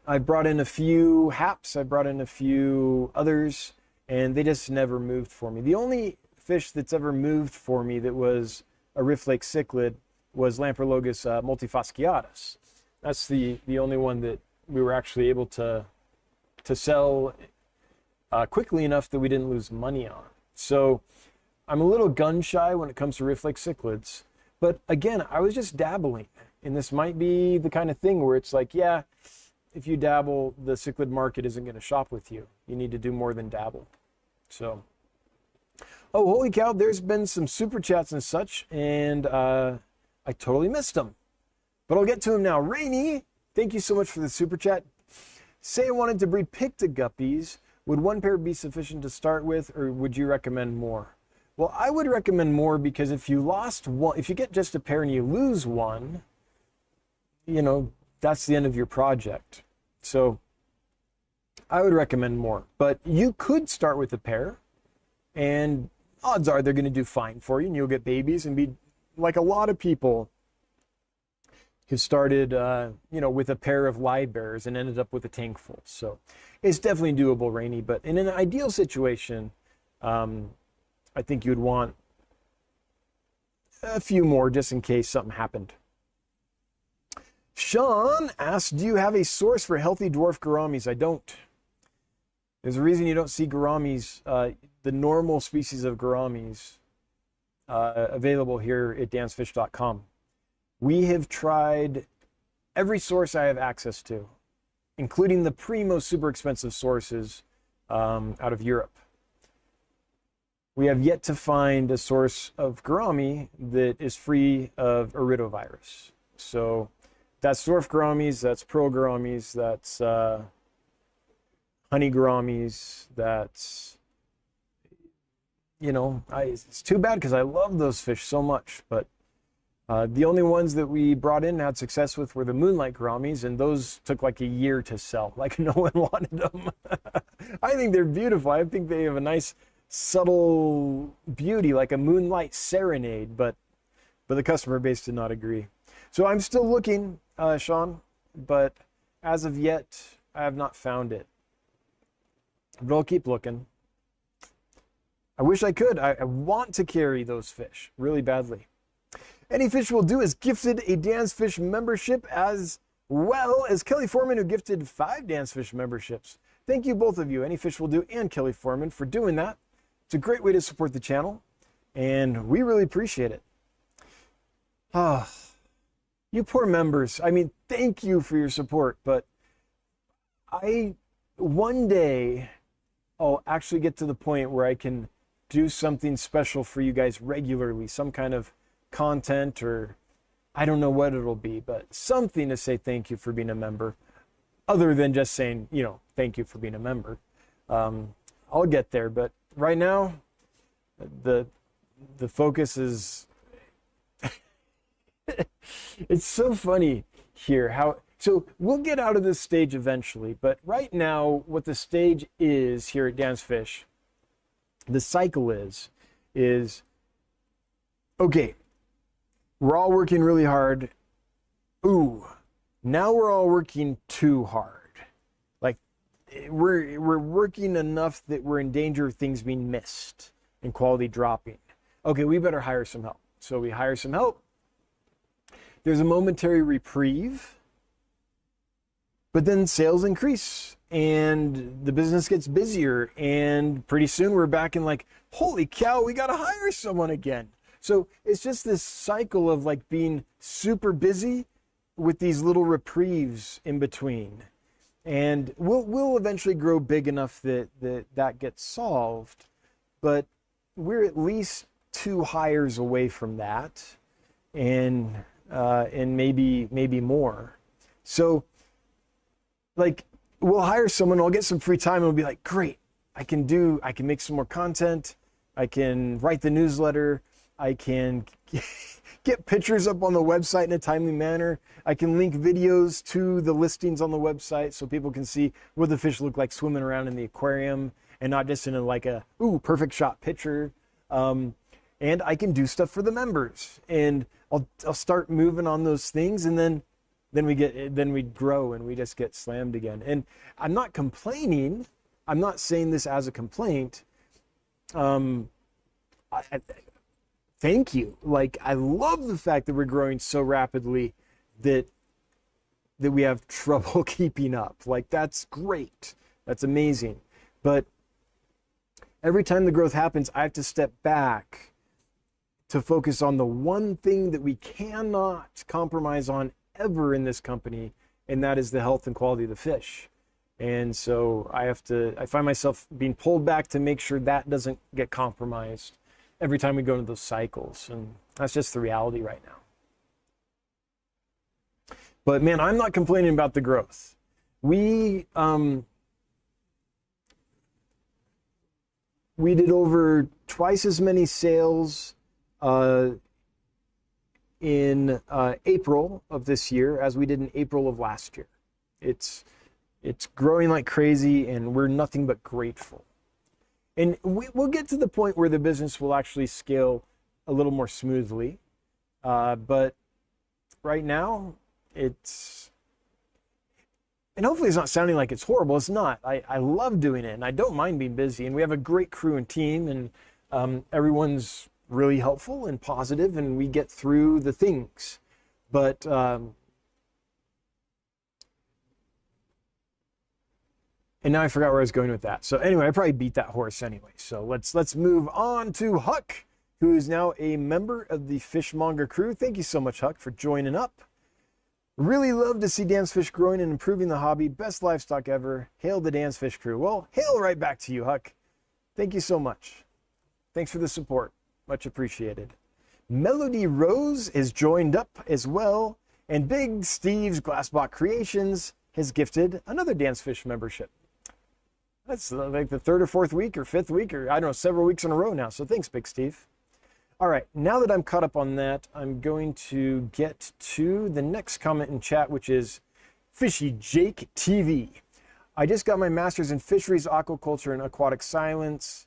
I brought in a few haps. I brought in a few others, and they just never moved for me. The only fish that's ever moved for me that was a Rift Lake cichlid was Lamprologus multifasciatus. That's the only one that we were actually able to sell quickly enough that we didn't lose money on. So I'm a little gun shy when it comes to Rift Lake cichlids. But again, I was just dabbling. And this might be the kind of thing where it's like, yeah, if you dabble, the cichlid market isn't going to shop with you. You need to do more than dabble. So, oh, holy cow, there's been some super chats and such, and I totally missed them. But I'll get to them now. Rainy, thank you so much for the super chat. Say I wanted to breed Pictoguppies. Would one pair be sufficient to start with, or would you recommend more? Well, I would recommend more, because if you lost one, if you get just a pair and you lose one, you know, that's the end of your project. So I would recommend more. But you could start with a pair, and odds are they're going to do fine for you, and you'll get babies and be like a lot of people who started, you know, with a pair of live bearers and ended up with a tank full. So it's definitely doable, Rainy. But in an ideal situation, I think you'd want a few more just in case something happened. Sean asks, do you have a source for healthy dwarf gouramis? I don't. There's a reason you don't see gouramis, the normal species of gouramis, available here at dansfish.com. We have tried every source I have access to, including the primo super expensive sources out of Europe. We have yet to find a source of gourami that is free of iridovirus. So that's dwarf gouramis, that's pearl gouramis, that's honey gouramis, that's, you know, it's too bad because I love those fish so much, but the only ones that we brought in and had success with were the moonlight gouramis, and those took like a year to sell. Like, no one wanted them. I think they're beautiful. I think they have a nice subtle beauty, like a moonlight serenade, but the customer base did not agree. So I'm still looking, Sean. but as of yet, I have not found it. But I'll keep looking. I wish I could. I want to carry those fish really badly. Any Fish Will Do has gifted a Dan's Fish membership, as well as Kelly Foreman, who gifted 5 Dan's Fish memberships. Thank you, both of you, Any Fish Will Do and Kelly Foreman, for doing that. It's a great way to support the channel, and we really appreciate it. Ah, you poor members. I mean, thank you for your support, but one day I'll actually get to the point where I can do something special for you guys regularly, some kind of content, or I don't know what it'll be, but something to say thank you for being a member, other than just saying, you know, thank you for being a member. I'll get there, but right now the focus is it's so funny here how, so we'll get out of this stage eventually, but right now what the stage is here at Dan's Fish, the cycle is okay, we're all working really hard. Ooh, now we're all working too hard. Like we're working enough that we're in danger of things being missed and quality dropping. Okay, we better hire some help. So we hire some help. There's a momentary reprieve, but then sales increase and the business gets busier, and pretty soon we're back in like, holy cow, we got to hire someone again. So it's just this cycle of like being super busy with these little reprieves in between. And we'll eventually grow big enough that gets solved, but we're at least 2 hires away from that, and maybe more. So like we'll hire someone, I'll get some free time, and we'll be like, great, I can make some more content, I can write the newsletter, I can get pictures up on the website in a timely manner, I can link videos to the listings on the website so people can see what the fish look like swimming around in the aquarium, and not just in like a perfect shot picture. And I can do stuff for the members, and I'll start moving on those things, and then we grow and we just get slammed again. And I'm not complaining. I'm not saying this as a complaint. Thank you. Like, I love the fact that we're growing so rapidly that we have trouble keeping up. Like, that's great. That's amazing. But every time the growth happens, I have to step back to focus on the one thing that we cannot compromise on ever in this company, and that is the health and quality of the fish. And so I find myself being pulled back to make sure that doesn't get compromised every time we go into those cycles. And that's just the reality right now. But man, I'm not complaining about the growth. We did over twice as many sales in April of this year as we did in April of last year. It's growing like crazy, and we're nothing but grateful. And we'll get to the point where the business will actually scale a little more smoothly. But right now, and hopefully it's not sounding like it's horrible. It's not. I love doing it, and I don't mind being busy. And we have a great crew and team, and everyone's really helpful and positive, and we get through the things. But and now I forgot where I was going with that. So anyway, I probably beat that horse anyway. So let's move on to Huck, who is now a member of the Fishmonger crew. Thank you so much, Huck, for joining up. Really love to see Dan's Fish growing and improving the hobby. Best livestock ever. Hail the Dan's Fish crew. Well, hail right back to you, Huck. Thank you so much. Thanks for the support. Much appreciated. Melody Rose has joined up as well. And Big Steve's Glassbot Creations has gifted another Dan's Fish membership. That's like the 3rd or 4th week or 5th week, or I don't know, several weeks in a row now. So thanks, Big Steve. All right, now that I'm caught up on that, I'm going to get to the next comment in chat, which is Fishy Jake TV. I just got my master's in fisheries, aquaculture, and aquatic science.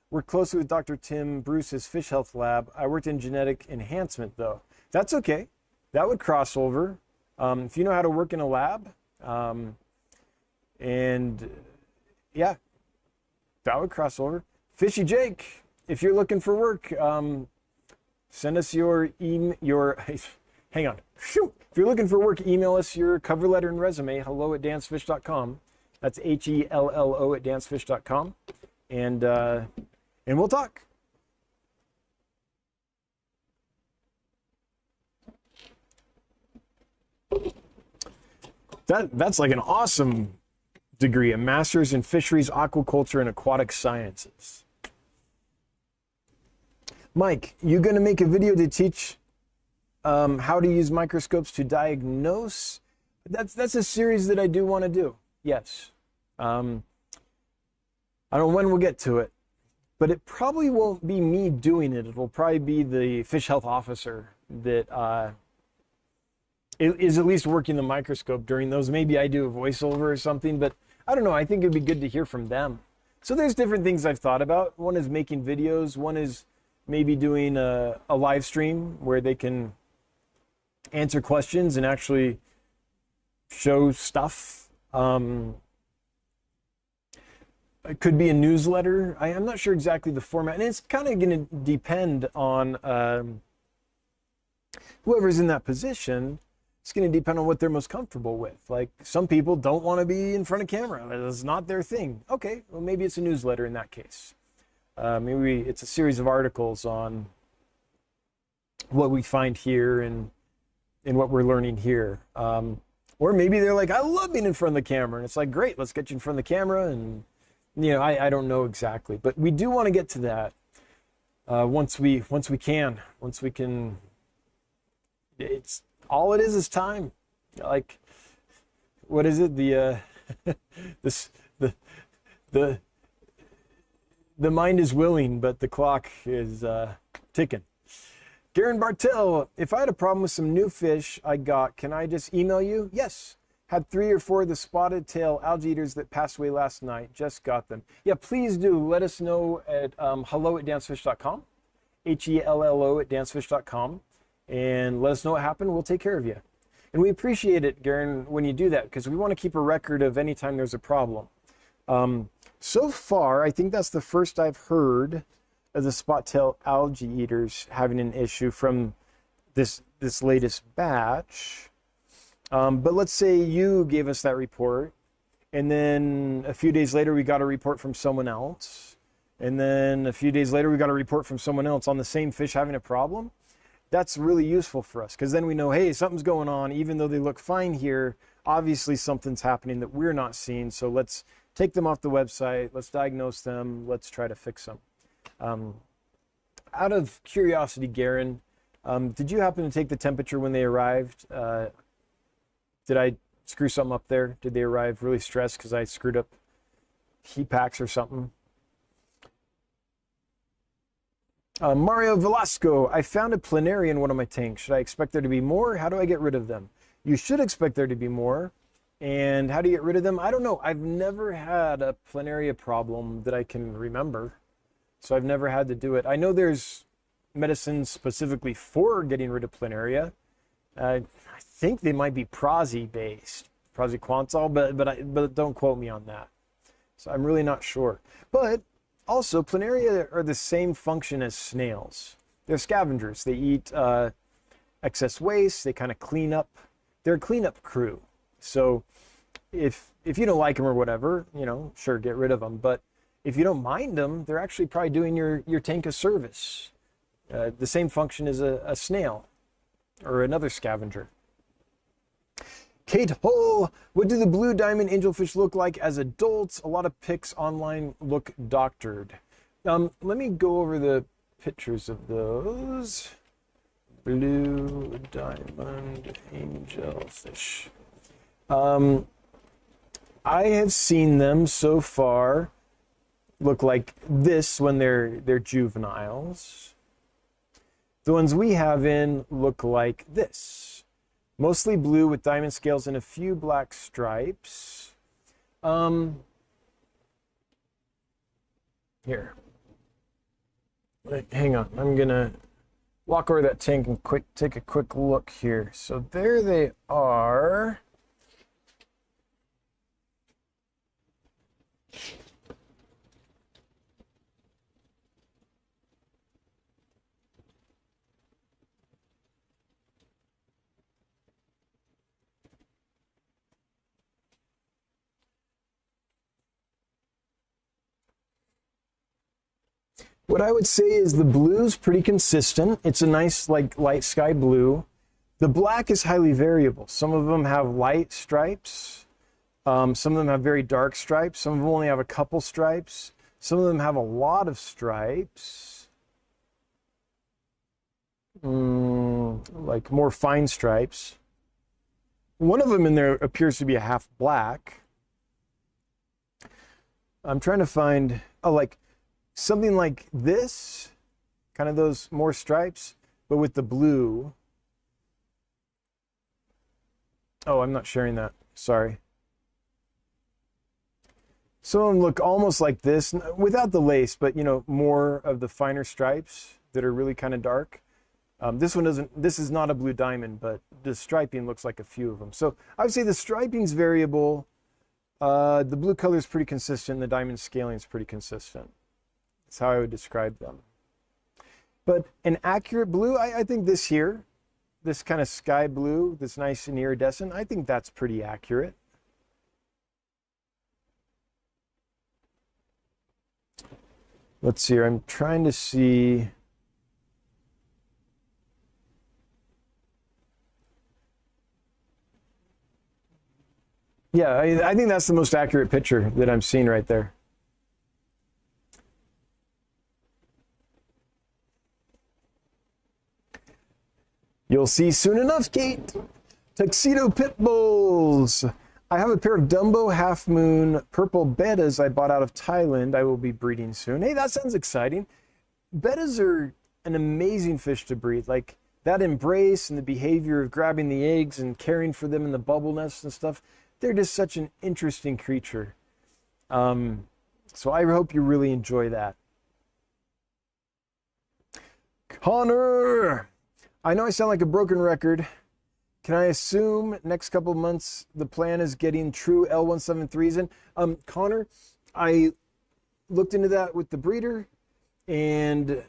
Worked closely with Dr. Tim Bruce's fish health lab. I worked in genetic enhancement, though. That's okay. That would cross over. If you know how to work in a lab, and yeah, that would cross over. Fishy Jake, if you're looking for work, send us your hang on. Shoot. If you're looking for work, email us your cover letter and resume, hello@dancefish.com. That's HELLO@dancefish.com. And we'll talk. That's like an awesome degree, a master's in fisheries, aquaculture, and aquatic sciences. Mike, you going to make a video to teach how to use microscopes to diagnose? That's a series that I do want to do. Yes. I don't know when we'll get to it, but it probably won't be me doing it. It will probably be the fish health officer that is at least working the microscope during those. Maybe I do a voiceover or something, but I don't know. I think it'd be good to hear from them. So there's different things I've thought about. One is making videos. One is maybe doing a live stream where they can answer questions and actually show stuff. It could be a newsletter. I'm not sure exactly the format, and it's kind of going to depend on whoever's in that position. It's going to depend on what they're most comfortable with. Like, some people don't want to be in front of camera. It's not their thing. Okay, well, maybe it's a newsletter in that case. Maybe it's a series of articles on what we find here and what we're learning here. Or maybe they're like, I love being in front of the camera. And it's like, great, let's get you in front of the camera. And, you know, I don't know exactly. But we do want to get to that once we can. It's all it is time. Like, what is it? The mind is willing, but the clock is ticking. Garen Bartel, if I had a problem with some new fish I got, can I just email you? Yes. Had 3 or 4 of the spotted tail algae eaters that passed away last night. Just got them. Yeah, please do. Let us know at hello@dancefish.com. HELLO@dancefish.com. And let us know what happened. We'll take care of you. And we appreciate it, Garen, when you do that, because we want to keep a record of any time there's a problem. So far, I think that's the first I've heard of the spot-tail algae eaters having an issue from this latest batch. But let's say you gave us that report, and then a few days later we got a report from someone else, and then a few days later we got a report from someone else on the same fish having a problem. That's really useful for us, because then we know, hey, something's going on. Even though they look fine here, obviously something's happening that we're not seeing. So let's take them off the website. Let's diagnose them. Let's try to fix them. Out of curiosity, Garen, did you happen to take the temperature when they arrived? Did I screw something up there? Did they arrive really stressed because I screwed up heat packs or something? Mario Velasco, I found a planaria in one of my tanks. Should I expect there to be more? How do I get rid of them? You should expect there to be more. And how do you get rid of them? I don't know. I've never had a planaria problem that I can remember. So I've never had to do it. I know there's medicines specifically for getting rid of planaria. I think they might be prazi-based, praziquantel, but don't quote me on that. So I'm really not sure. But also, planaria are the same function as snails. They're scavengers. They eat excess waste. They kind of clean up. They're a cleanup crew. So if you don't like them or whatever, you know, sure, get rid of them. But if you don't mind them, they're actually probably doing your tank a service. The same function as a snail or another scavenger. Kate Hull, what do the blue diamond angelfish look like as adults? A lot of pics online look doctored. Let me go over the pictures of those. Blue diamond angelfish. I have seen them so far look like this when they're juveniles. The ones we have in look like this. Mostly blue with diamond scales and a few black stripes. Here. Hang on. walk over that tank and take a quick look here. So there they are. What I would say is the blue's pretty consistent. It's a nice, like, light sky blue. The black is highly variable. Some of them have light stripes. Some of them have very dark stripes. Some of them only have a couple stripes. Some of them have a lot of stripes. Like more fine stripes. One of them in there appears to be a half black. I'm trying to find, oh, like, something like this, kind of those more stripes, but with the blue. Oh, I'm not sharing that. Sorry. Some of them look almost like this, without the lace, but, you know, more of the finer stripes that are really kind of dark. This one doesn't, this is not a blue diamond, but the striping looks like a few of them. So I would say the striping's variable. The blue color is pretty consistent. The diamond scaling is pretty consistent. That's how I would describe them. But an accurate blue, I think this here, this kind of sky blue, this nice and iridescent, I think that's pretty accurate. Let's see here, I'm trying to see. Yeah, I think that's the most accurate picture that I'm seeing right there. You'll see soon enough, Kate. Tuxedo Pit Bulls. I have a pair of Dumbo Half Moon purple bettas I bought out of Thailand. I will be breeding soon. Hey, that sounds exciting. Bettas are an amazing fish to breed. Like that embrace and the behavior of grabbing the eggs and caring for them in the bubble nests and stuff. They're just such an interesting creature. So I hope you really enjoy that. Connor! I know I sound like a broken record. Can I assume next couple of months the plan is getting true L173s in? Connor, I looked into that with the breeder, and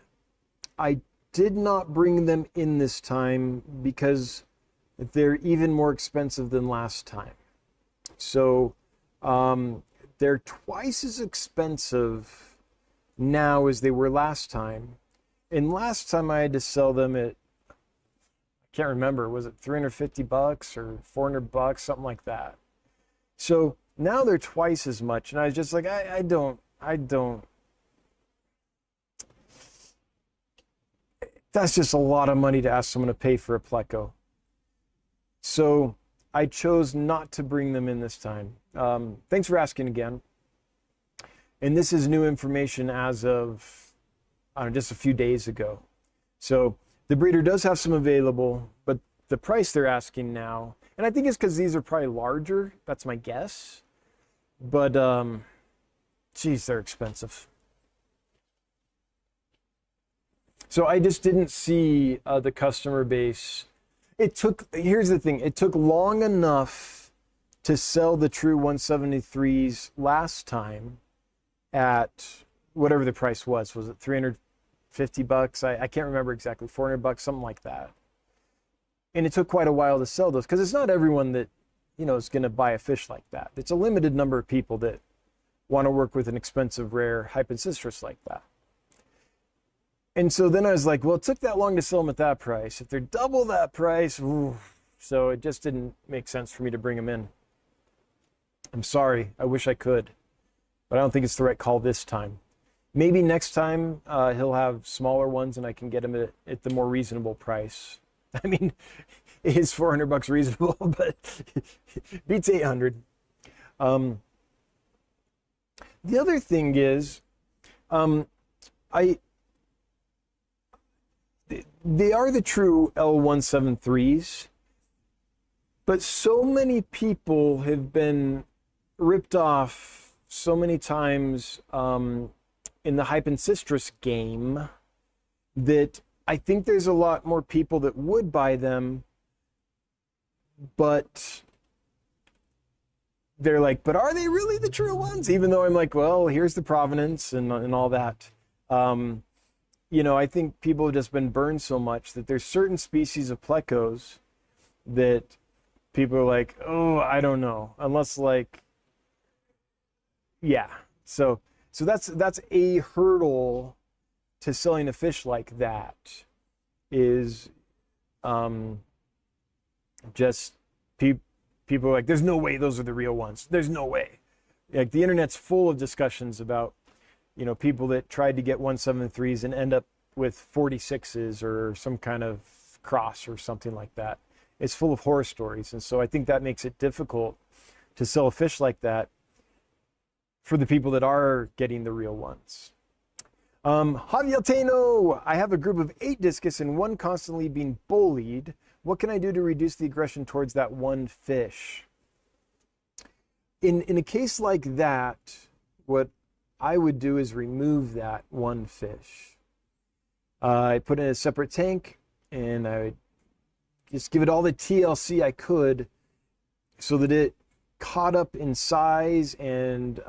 I did not bring them in this time because they're even more expensive than last time. So they're twice as expensive now as they were last time. And last time I had to sell them at, can't remember, was it 350 bucks or 400 bucks, something like that. So now they're twice as much, and I was just like, I don't, that's just a lot of money to ask someone to pay for a pleco. So I chose not to bring them in this time. Thanks for asking again. And this is new information as of, I don't know, just a few days ago. So the breeder does have some available, but the price they're asking now, and I think it's because these are probably larger, that's my guess, but geez, they're expensive. So I just didn't see the customer base. Here's the thing, it took long enough to sell the true 173s last time at whatever the price was. Was it 350 bucks? I can't remember exactly, 400 bucks, something like that. And it took quite a while to sell those because it's not everyone that, you know, is going to buy a fish like that. It's a limited number of people that want to work with an expensive, rare hypocistrus like that. And so then I was like, well, it took that long to sell them at that price. If they're double that price, ooh. So it just didn't make sense for me to bring them in. I'm sorry, I wish I could, but I don't think it's the right call this time. Maybe next time he'll have smaller ones and I can get them at the more reasonable price. I mean, it is 400 bucks reasonable, but beats 800. The other thing is, they are the true L173s, but so many people have been ripped off so many times in the hypocistrus game that I think there's a lot more people that would buy them, but they're like, but are they really the true ones? Even though I'm like, well, here's the provenance and all that. You know, I think people have just been burned so much that there's certain species of plecos that people are like, oh, I don't know, unless like, yeah. So that's a hurdle to selling a fish like that, is just people are like, there's no way those are the real ones. There's no way. Like the internet's full of discussions about, you know, people that tried to get 173s and end up with 46s or some kind of cross or something like that. It's full of horror stories. And so I think that makes it difficult to sell a fish like that for the people that are getting the real ones. Javier Teno, I have a group of 8 discus and one constantly being bullied. What can I do to reduce the aggression towards that one fish? In a case like that, what I would do is remove that one fish. I put it in a separate tank and I would just give it all the TLC I could so that it caught up in size and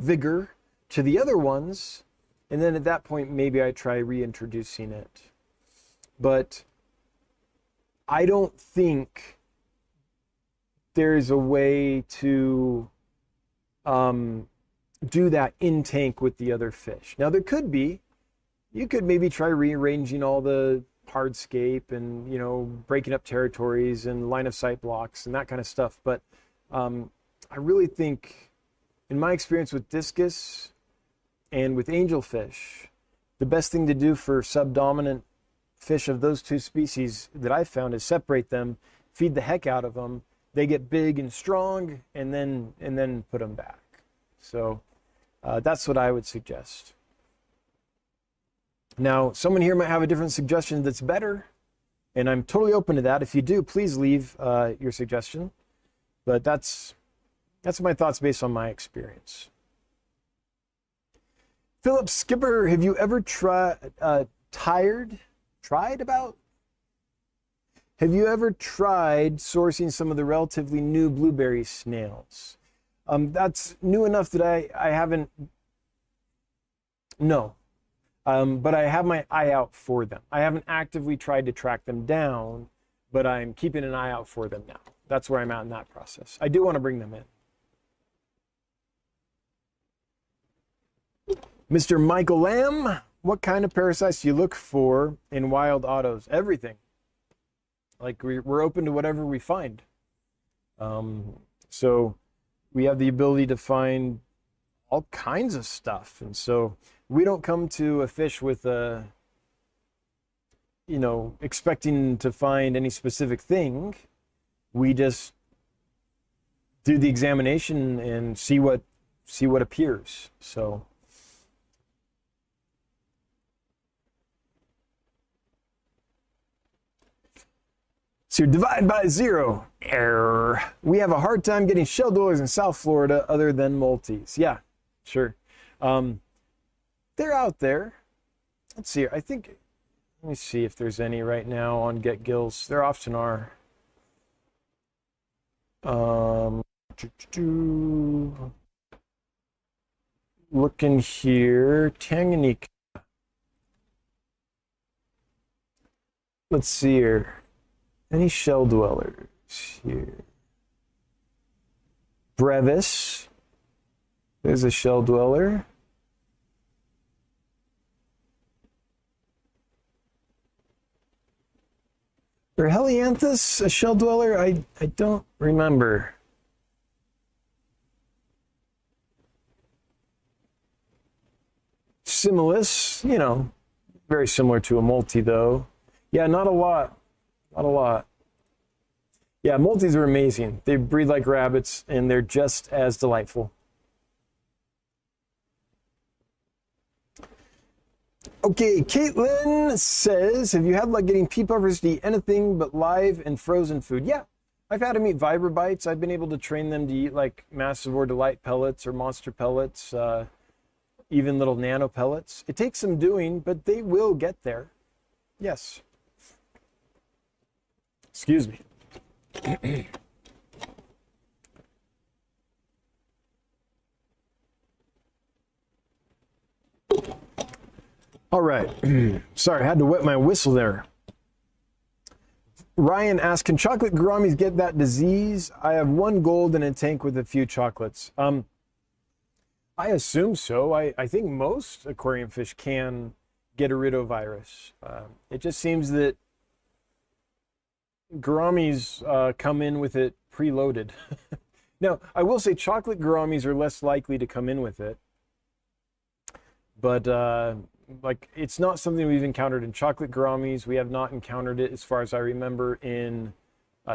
vigor to the other ones. And then at that point, maybe I try reintroducing it. But I don't think there's a way to do that in tank with the other fish. Now there could be. You could maybe try rearranging all the hardscape and, you know, breaking up territories and line of sight blocks and that kind of stuff. But I really think, in my experience with discus and with angelfish, the best thing to do for subdominant fish of those two species that I've found is separate them, feed the heck out of them. They get big and strong, and then put them back. So that's what I would suggest. Now, someone here might have a different suggestion that's better, and I'm totally open to that. If you do, please leave your suggestion. But that's my thoughts based on my experience. Philip Skipper, have you ever tried sourcing some of the relatively new blueberry snails? That's new enough that I haven't, no. But I have my eye out for them. I haven't actively tried to track them down, but I'm keeping an eye out for them now. That's where I'm at in that process. I do want to bring them in. Mr. Michael Lamb, what kind of parasites do you look for in wild autos? Everything. Like we're open to whatever we find. So we have the ability to find all kinds of stuff. And so we don't come to a fish with a, you know, expecting to find any specific thing. We just do the examination and see what appears. So divide by 0. Error. We have a hard time getting shell dwellers in South Florida other than multis. Yeah, sure. They're out there. Let's see. I think, let me see if there's any right now on Get Gills. There often are. Looking here. Tanganyika. Let's see here. Any shell dwellers here? Brevis. There's a shell dweller. Or Helianthus, a shell dweller? I don't remember. Similis, you know, very similar to a multi though. Yeah, not a lot. Not a lot. Yeah, multis are amazing. They breed like rabbits, and they're just as delightful. Okay, Caitlin says, have you had luck getting pea puffers to eat anything but live and frozen food? Yeah, I've had them eat Vibrobites. I've been able to train them to eat like Massive or Delight pellets or Monster pellets, even little nano pellets. It takes some doing, but they will get there. Yes. Excuse me. All right. Sorry, I had to wet my whistle there. Ryan asked, can chocolate gouramis get that disease? I have one gold in a tank with a few chocolates. I assume so. I think most aquarium fish can get a rhinovirus. It just seems that gouramis come in with it preloaded. Now, I will say chocolate gouramis are less likely to come in with it. But like, it's not something we've encountered in chocolate gouramis. We have not encountered it, as far as I remember, in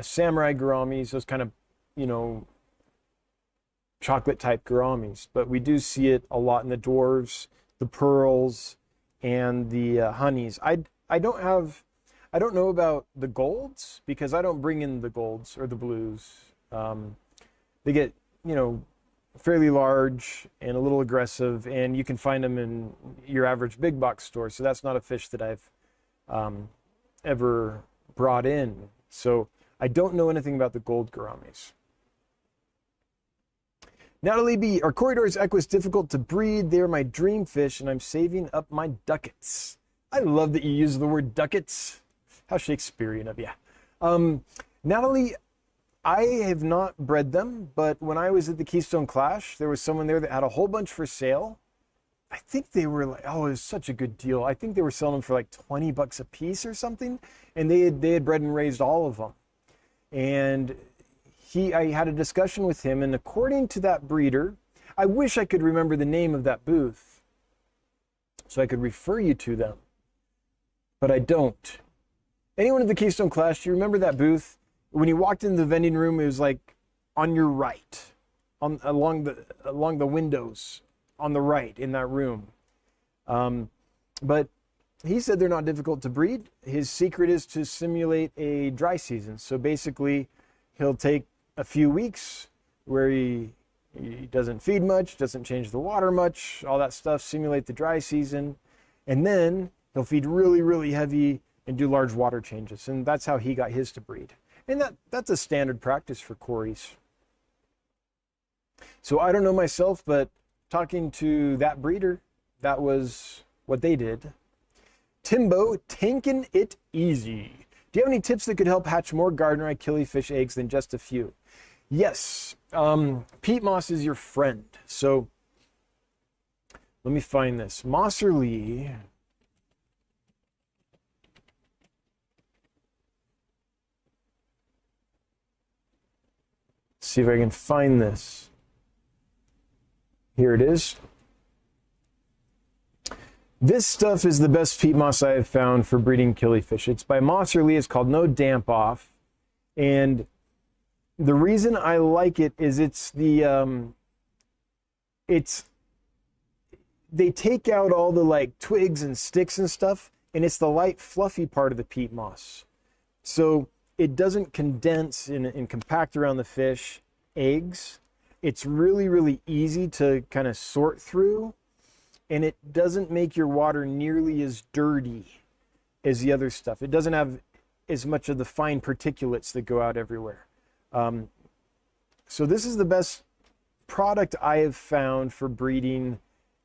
samurai gouramis, those kind of, you know, chocolate type gouramis. But we do see it a lot in the dwarves, the pearls, and the honeys. I don't know about the golds, because I don't bring in the golds or the blues. They get, you know, fairly large and a little aggressive, and you can find them in your average big box store. So that's not a fish that I've ever brought in. So I don't know anything about the gold gouramis. Natalie B, are corridors equus difficult to breed? They're my dream fish, and I'm saving up my ducats. I love that you use the word ducats. How Shakespearean of you. Natalie, I have not bred them, but when I was at the Keystone Clash, there was someone there that had a whole bunch for sale. I think they were like, oh, it was such a good deal. I think they were selling them for like 20 bucks a piece or something. And they had bred and raised all of them. And I had a discussion with him, and according to that breeder, I wish I could remember the name of that booth so I could refer you to them, but I don't. Anyone at the Keystone Clash, do you remember that booth? When you walked into the vending room, it was like on your right, along the windows on the right in that room. But he said they're not difficult to breed. His secret is to simulate a dry season. So basically, he'll take a few weeks where he doesn't feed much, doesn't change the water much, all that stuff, simulate the dry season, and then he'll feed really, really heavy and do large water changes. And that's how he got his to breed. And that's a standard practice for quarries. So I don't know myself, but talking to that breeder, that was what they did. Timbo, tanking it easy. Do you have any tips that could help hatch more gardener eye killifish eggs than just a few? Yes, peat moss is your friend. So let me find this. Mosserly. See if I can find this. Here it is. This stuff is the best peat moss I have found for breeding killifish. It's by Mosserly. It's called No Damp Off. And the reason I like it is they take out all the like twigs and sticks and stuff, and it's the light fluffy part of the peat moss. So it doesn't condense and compact around the fish eggs. It's really, really easy to kind of sort through, and it doesn't make your water nearly as dirty as the other stuff. It doesn't have as much of the fine particulates that go out everywhere. So this is the best product I have found for breeding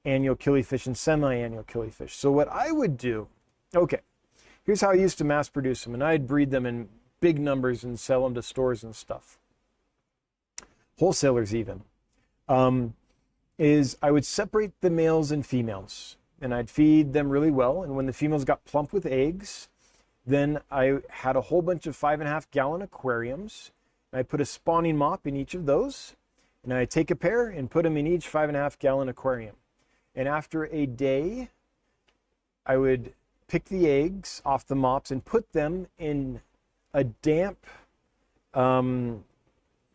annual killifish and semi-annual killifish. So what I would do, okay, here's how I used to mass produce them, and I'd breed them in big numbers and sell them to stores and stuff. Wholesalers even. Is I would separate the males and females, and I'd feed them really well. And when the females got plump with eggs, then I had a whole bunch of 5.5 gallon aquariums. I put a spawning mop in each of those, and I take a pair and put them in each 5.5 gallon aquarium. And after a day, I would pick the eggs off the mops and put them in a damp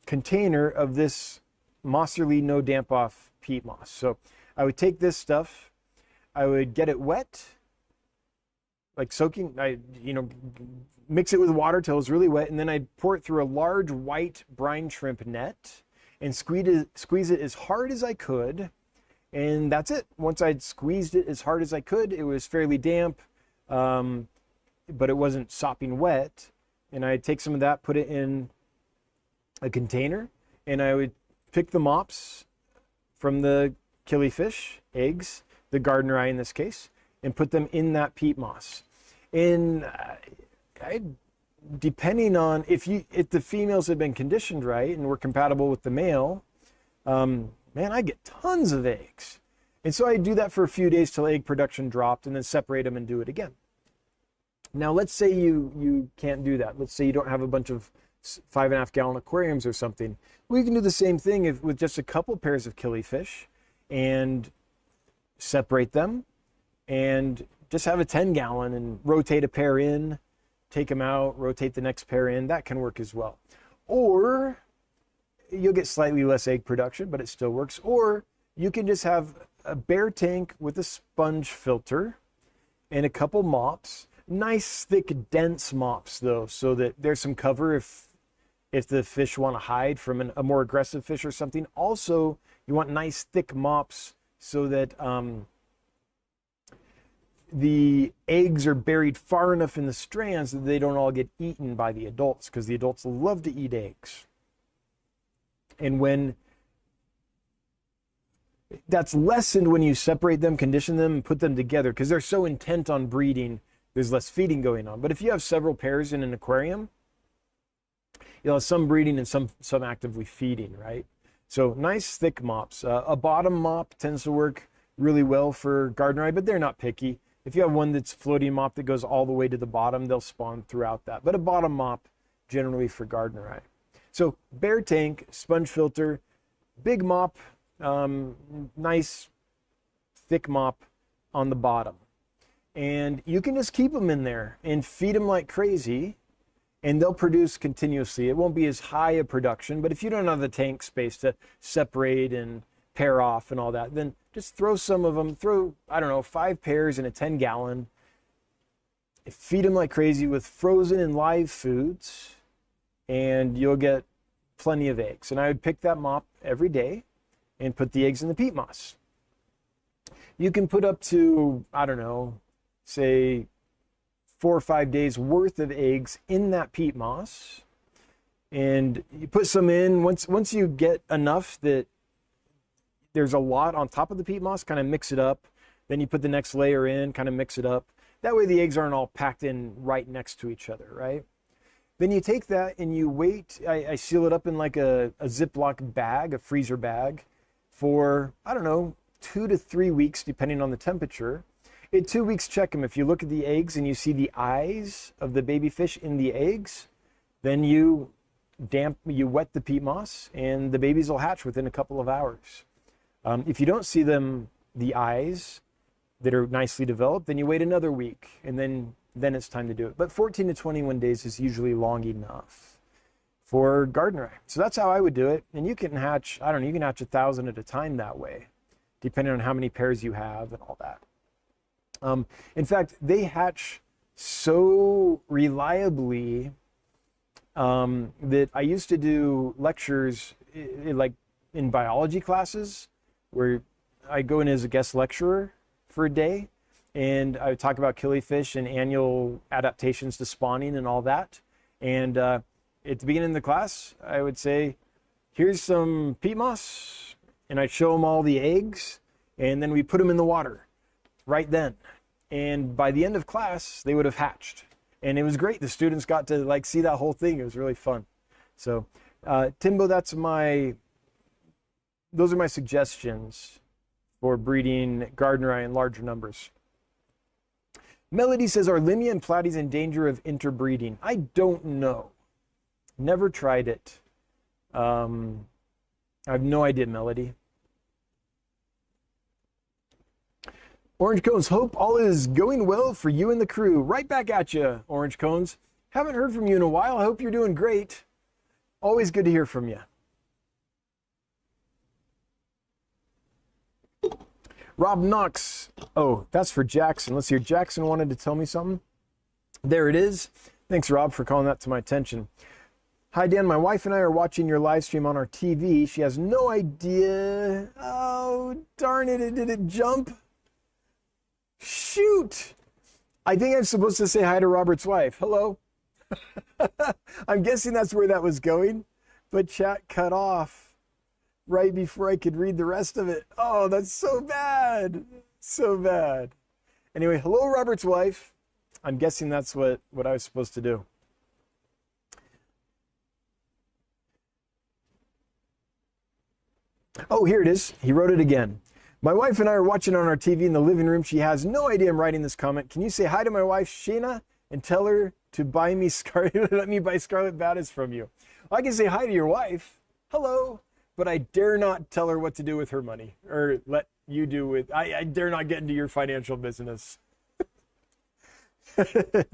container of this Mosserly No Damp Off peat moss. So I would take this stuff, I would get it wet, like soaking, mix it with water till it's really wet, and then I'd pour it through a large white brine shrimp net and squeeze it as hard as I could, and that's it. Once I'd squeezed it as hard as I could, it was fairly damp, but it wasn't sopping wet. And I'd take some of that, put it in a container, and I would pick the mops from the killifish eggs, the gardeneri in this case, and put them in that peat moss. And depending on if the females had been conditioned right and were compatible with the male, man, I get tons of eggs. And so I do that for a few days till egg production dropped, and then separate them and do it again. Now, let's say you can't do that. Let's say you don't have a bunch of 5.5 gallon aquariums or something. We can do the same thing with just a couple pairs of killifish and separate them and just have a 10 gallon and rotate a pair in, take them out, rotate the next pair in. That can work as well. Or you'll get slightly less egg production, but it still works. Or you can just have a bare tank with a sponge filter and a couple mops. Nice, thick, dense mops, though, so that there's some cover if the fish want to hide from a more aggressive fish or something. Also, you want nice, thick mops so that the eggs are buried far enough in the strands that they don't all get eaten by the adults, because the adults love to eat eggs. And when that's lessened when you separate them, condition them, and put them together, because they're so intent on breeding, there's less feeding going on. But if you have several pairs in an aquarium, you'll have some breeding and some actively feeding, right? So nice thick mops. A bottom mop tends to work really well for gardeneri, but they're not picky. If you have one that's floating mop that goes all the way to the bottom, they'll spawn throughout that. But a bottom mop generally for gardeneri. So bare tank, sponge filter, big mop, nice thick mop on the bottom. And you can just keep them in there and feed them like crazy, and they'll produce continuously. It won't be as high a production, but if you don't have the tank space to separate and pair off and all that, then just throw some of them, I don't know, 5 pairs in a 10 gallon, feed them like crazy with frozen and live foods, and you'll get plenty of eggs. And I would pick that mop every day and put the eggs in the peat moss. You can put up to, I don't know, say 4 or 5 days worth of eggs in that peat moss, and you put some in. Once you get enough that there's a lot on top of the peat moss, kind of mix it up. Then you put the next layer in, kind of mix it up. That way the eggs aren't all packed in right next to each other, right? Then you take that and you wait. I seal it up in like a Ziploc bag, a freezer bag, for, I don't know, 2 to 3 weeks, depending on the temperature. In 2 weeks, check them. If you look at the eggs and you see the eyes of the baby fish in the eggs, then you wet the peat moss, and the babies will hatch within a couple of hours. If you don't see the eyes that are nicely developed, then you wait another week, and then it's time to do it. But 14 to 21 days is usually long enough for gardeneri. So that's how I would do it. And you can hatch, I don't know, you can hatch 1,000 at a time that way, depending on how many pairs you have and all that. In fact, they hatch so reliably that I used to do lectures like in biology classes, where I go in as a guest lecturer for a day, and I would talk about killifish and annual adaptations to spawning and all that. And at the beginning of the class, I would say, here's some peat moss, and I'd show them all the eggs, and then we put them in the water right then. And by the end of class, they would have hatched. And it was great. The students got to like see that whole thing. It was really fun. So Timbo, those are my suggestions for breeding gardeneri in larger numbers. Melody says, are limia and platies in danger of interbreeding? I don't know. Never tried it. I have no idea, Melody. Orange Cones, hope all is going well for you and the crew. Right back at you, Orange Cones. Haven't heard from you in a while. I hope you're doing great. Always good to hear from you. Rob Knox. Oh, that's for Jackson. Let's hear. Jackson wanted to tell me something. There it is. Thanks, Rob, for calling that to my attention. Hi, Dan. My wife and I are watching your live stream on our TV. She has no idea. Oh, darn it. Did it jump? Shoot. I think I'm supposed to say hi to Robert's wife. Hello. I'm guessing that's where that was going, but chat cut off right before I could read the rest of it. Oh, that's so bad. So bad. Anyway, hello, Robert's wife. I'm guessing that's what I was supposed to do. Oh, here it is. He wrote it again. My wife and I are watching on our TV in the living room. She has no idea I'm writing this comment. Can you say hi to my wife, Shayna, and tell her to buy me let me buy Scarlet Batis from you? Well, I can say hi to your wife. Hello. But I dare not tell her what to do with her money, or let you do with, I dare not get into your financial business. But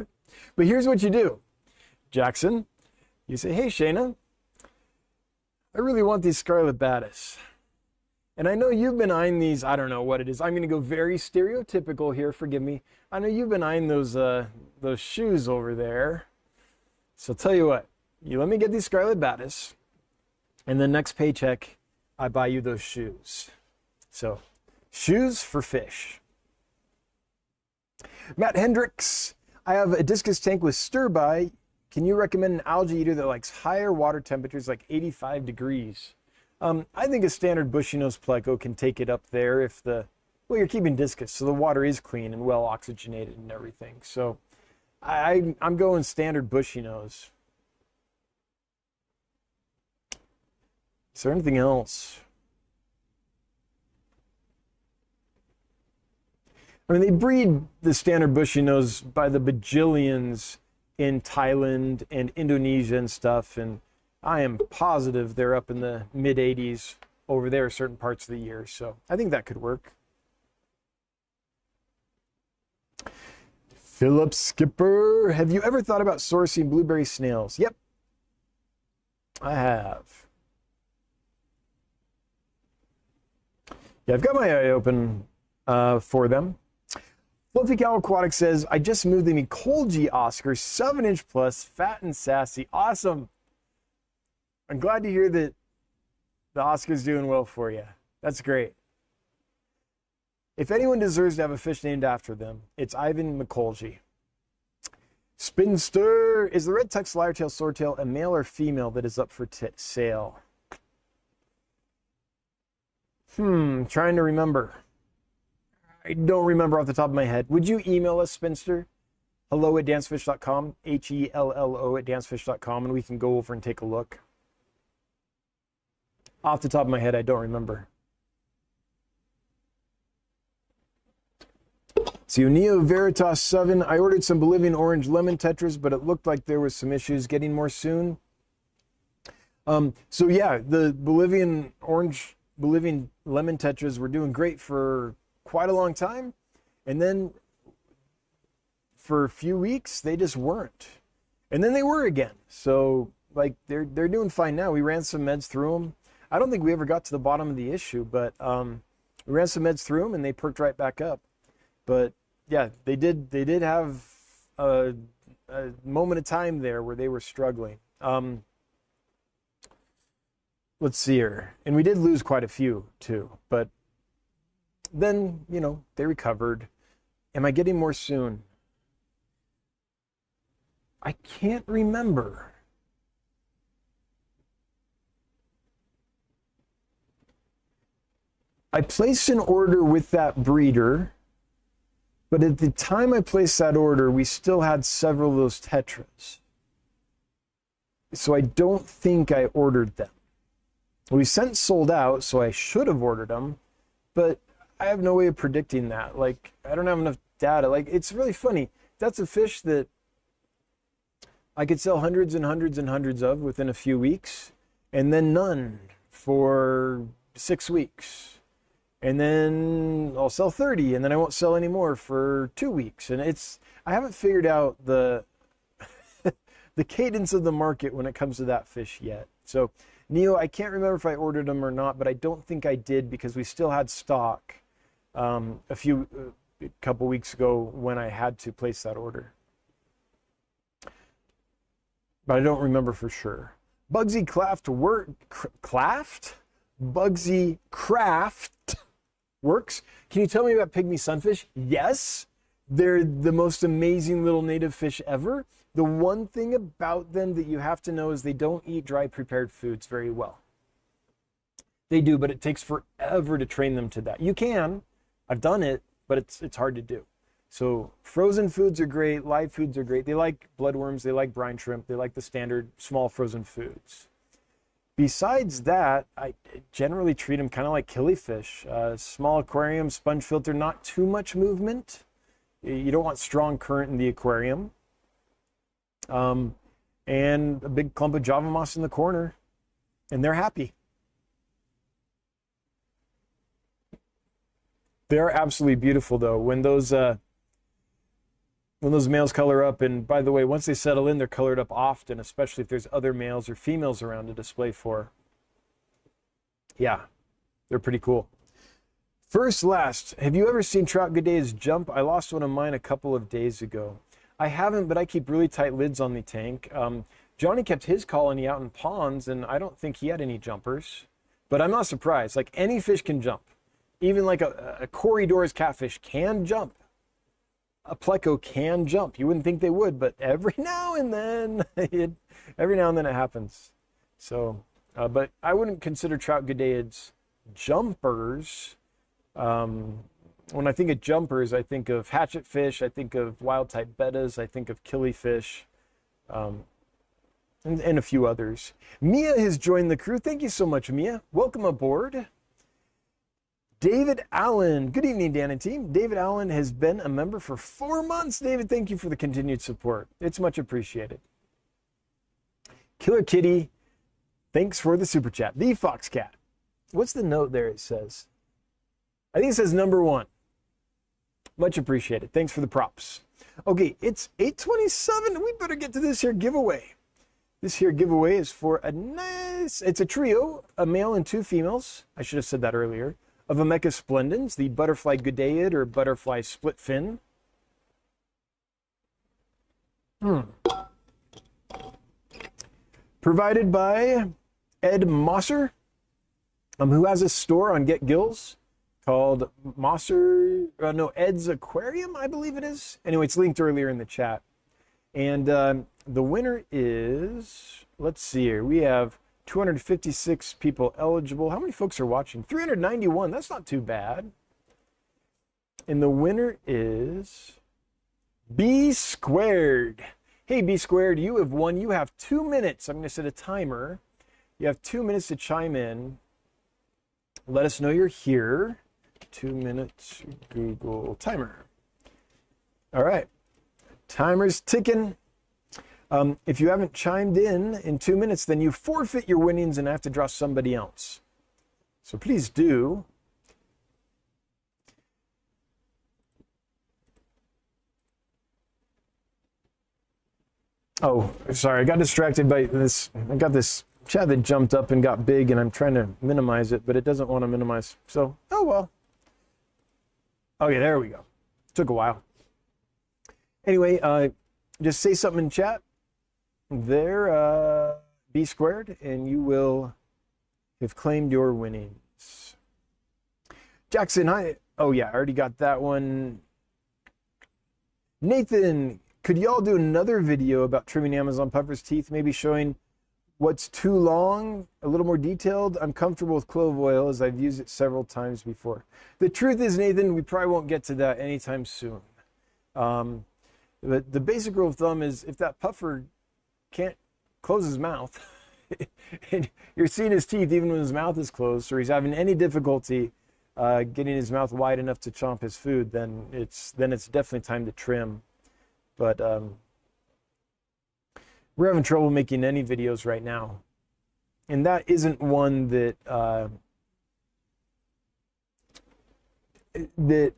here's what you do, Jackson. You say, hey, Shayna, I really want these Scarlet Batis. And I know you've been eyeing these, I don't know what it is. I'm going to go very stereotypical here, forgive me. I know you've been eyeing those shoes over there. So tell you what, you let me get these Scarlet Batis, and the next paycheck, I buy you those shoes. So, shoes for fish. Matt Hendricks, I have a discus tank with stir-by. Can you recommend an algae eater that likes higher water temperatures, like 85 degrees? I think a standard bushy nose pleco can take it up there if well, you're keeping discus, so the water is clean and well oxygenated and everything. So I'm going standard bushy nose. Is there anything else? I mean, they breed the standard bushy nose by the bajillions in Thailand and Indonesia and stuff, and I am positive they're up in the mid 80s over there certain parts of the year. So I think that could work. Philip Skipper, have you ever thought about sourcing blueberry snails? Yep, I have. Yeah, I've got my eye open for them. Fluffy Cow Aquatic says, I just moved the Mikolji Oscar 7-inch plus, fat and sassy. Awesome. I'm glad to hear that the Oscar's doing well for you. That's great. If anyone deserves to have a fish named after them, it's Ivan Mikolji. Spinster, is the red tucked lyre-tail swordtail a male or female that is up for sale? Trying to remember. I don't remember off the top of my head. Would you email us, Spinster? hello@dancefish.com, HELLO@dancefish.com, and we can go over and take a look. Off the top of my head, I don't remember. So Neo Veritas 7, I ordered some Bolivian orange lemon tetras, but it looked like there was some issues getting more soon. So yeah, the Bolivian lemon tetras were doing great for quite a long time, and then for a few weeks they just weren't, and then they were again. So like they're doing fine now. We ran some meds through them. I don't think we ever got to the bottom of the issue, but we ran some meds through them and they perked right back up. But yeah, they did have a moment of time there where they were struggling. Let's see here, and we did lose quite a few too, but then, you know, they recovered. Am I getting more soon? I can't remember. I placed an order with that breeder, but at the time I placed that order, we still had several of those tetras. So I don't think I ordered them. We sent sold out, so I should have ordered them, but I have no way of predicting that. Like, I don't have enough data. Like, it's really funny. That's a fish that I could sell hundreds and hundreds and hundreds of within a few weeks, and then none for 6 weeks. And then I'll sell 30, and then I won't sell any more for 2 weeks. And I haven't figured out the the cadence of the market when it comes to that fish yet. So Neo, I can't remember if I ordered them or not, but I don't think I did because we still had stock a couple weeks ago when I had to place that order. But I don't remember for sure. Bugsy Craft works. Can you tell me about pygmy sunfish? Yes. They're the most amazing little native fish ever. The one thing about them that you have to know is they don't eat dry prepared foods very well. They do, but it takes forever to train them to that. You can, I've done it, but it's hard to do. So frozen foods are great, live foods are great. They like bloodworms, they like brine shrimp, they like the standard small frozen foods. Besides that, I generally treat them kind of like killifish. Small aquarium, sponge filter, not too much movement. You don't want strong current in the aquarium. And a big clump of Java moss in the corner, and they're happy. They're absolutely beautiful though. When those males color up, and by the way, once they settle in, they're colored up often, especially if there's other males or females around to display for. Yeah, they're pretty cool. First, last, have you ever seen trout Goodeids jump? I lost one of mine a couple of days ago. I haven't, but I keep really tight lids on the tank. Johnny kept his colony out in ponds, and I don't think he had any jumpers. But I'm not surprised. Like, any fish can jump. Even like a Corridor's catfish can jump. A pleco can jump. You wouldn't think they would, but every now and then it happens. So, but I wouldn't consider trout Goodeids jumpers. When I think of jumpers, I think of hatchet fish, I think of wild type bettas, I think of killifish, and a few others. Mia has joined the crew. Thank you so much, Mia. Welcome aboard. David Allen. Good evening, Dan and team. David Allen has been a member for 4 months. David, thank you for the continued support. It's much appreciated. Killer Kitty, thanks for the super chat. The Fox Cat. What's the note there it says? I think it says number 1. Much appreciated. Thanks for the props. Okay, it's 8:27. We better get to this here giveaway. This here giveaway is for it's a trio, a male and 2 females. I should have said that earlier. Of Ameca Splendens, the butterfly Goodeid or butterfly split fin. Provided by Ed Mosser, who has a store on Get Gills called Ed's Aquarium, I believe it is. Anyway, it's linked earlier in the chat. And the winner is, let's see here, we have 256 people eligible. How many folks are watching? 391. That's not too bad. And the winner is B Squared. Hey, B Squared, you have won. You have 2 minutes. I'm going to set a timer. You have 2 minutes to chime in. Let us know you're here. 2 minutes Google timer. All right. Timer's ticking. If you haven't chimed in 2 minutes, then you forfeit your winnings and have to draw somebody else. So please do. Oh, sorry, I got distracted by this. I got this chat that jumped up and got big, and I'm trying to minimize it, but it doesn't want to minimize. So, oh well. Okay, there we go. Took a while. Anyway, just say something in chat. There, B Squared, and you will have claimed your winnings. Jackson, hi. Oh yeah, I already got that one. Nathan, could y'all do another video about trimming Amazon puffer's teeth, maybe showing what's too long, a little more detailed? I'm comfortable with clove oil as I've used it several times before. The truth is, Nathan, we probably won't get to that anytime soon. But the basic rule of thumb is if that puffer can't close his mouth, and you're seeing his teeth even when his mouth is closed, or he's having any difficulty getting his mouth wide enough to chomp his food, then it's definitely time to trim. But we're having trouble making any videos right now, and that isn't one that that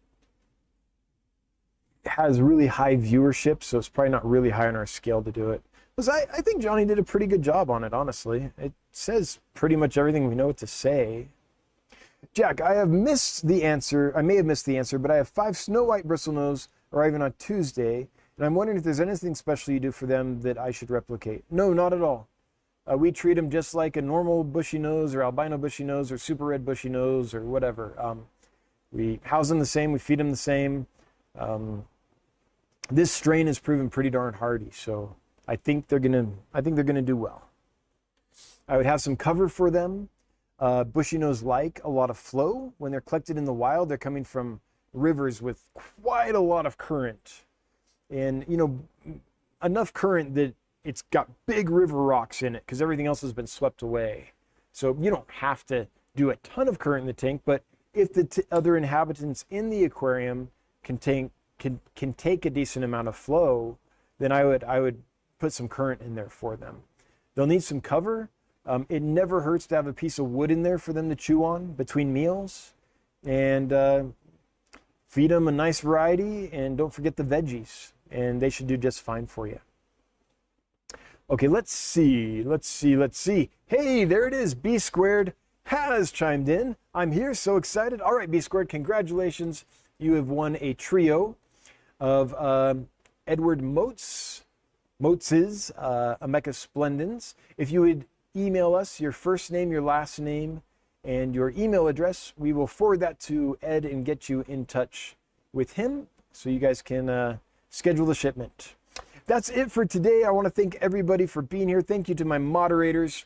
has really high viewership, so it's probably not really high on our scale to do it. Because I think Johnny did a pretty good job on it, honestly. It says pretty much everything we know what to say. Jack, I have missed the answer. I may have missed the answer, but I have 5 snow white bristlenose arriving on Tuesday, and I'm wondering if there's anything special you do for them that I should replicate. No, not at all. We treat them just like a normal bushy nose or albino bushy nose or super red bushy nose or whatever. We house them the same. We feed them the same. this strain has proven pretty darn hardy, so I think they're gonna do well. I would have some cover for them. Bushy nose like a lot of flow. When they're collected in the wild, they're coming from rivers with quite a lot of current, and enough current that it's got big river rocks in it because everything else has been swept away. So you don't have to do a ton of current in the tank, but if the other inhabitants in the aquarium can take a decent amount of flow, then I would put some current in there for them. They'll need some cover. It never hurts to have a piece of wood in there for them to chew on between meals, and feed them a nice variety, and don't forget the veggies, and they should do just fine for you. Okay, let's see. Hey, there it is. B Squared has chimed in. I'm here, so excited. All right, B Squared, congratulations. You have won a trio of Edward Moatz's Ameca Splendens. If you would email us your first name, your last name, and your email address, we will forward that to Ed and get you in touch with him so you guys can schedule the shipment. That's it for today. I want to thank everybody for being here. Thank you to my moderators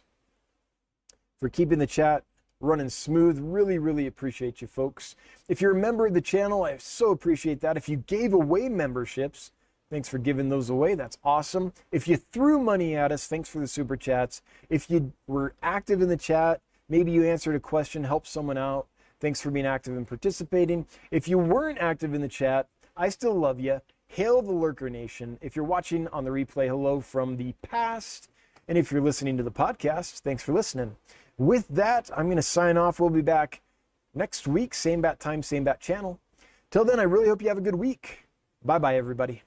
for keeping the chat running smooth. Really, really appreciate you folks. If you're a member of the channel, I so appreciate that. If you gave away memberships, thanks for giving those away. That's awesome. If you threw money at us, thanks for the super chats. If you were active in the chat, maybe you answered a question, helped someone out, thanks for being active and participating. If you weren't active in the chat, I still love you. Hail the Lurker Nation. If you're watching on the replay, hello from the past. And if you're listening to the podcast, thanks for listening. With that, I'm going to sign off. We'll be back next week, same bat time, same bat channel. Till then, I really hope you have a good week. Bye-bye, everybody.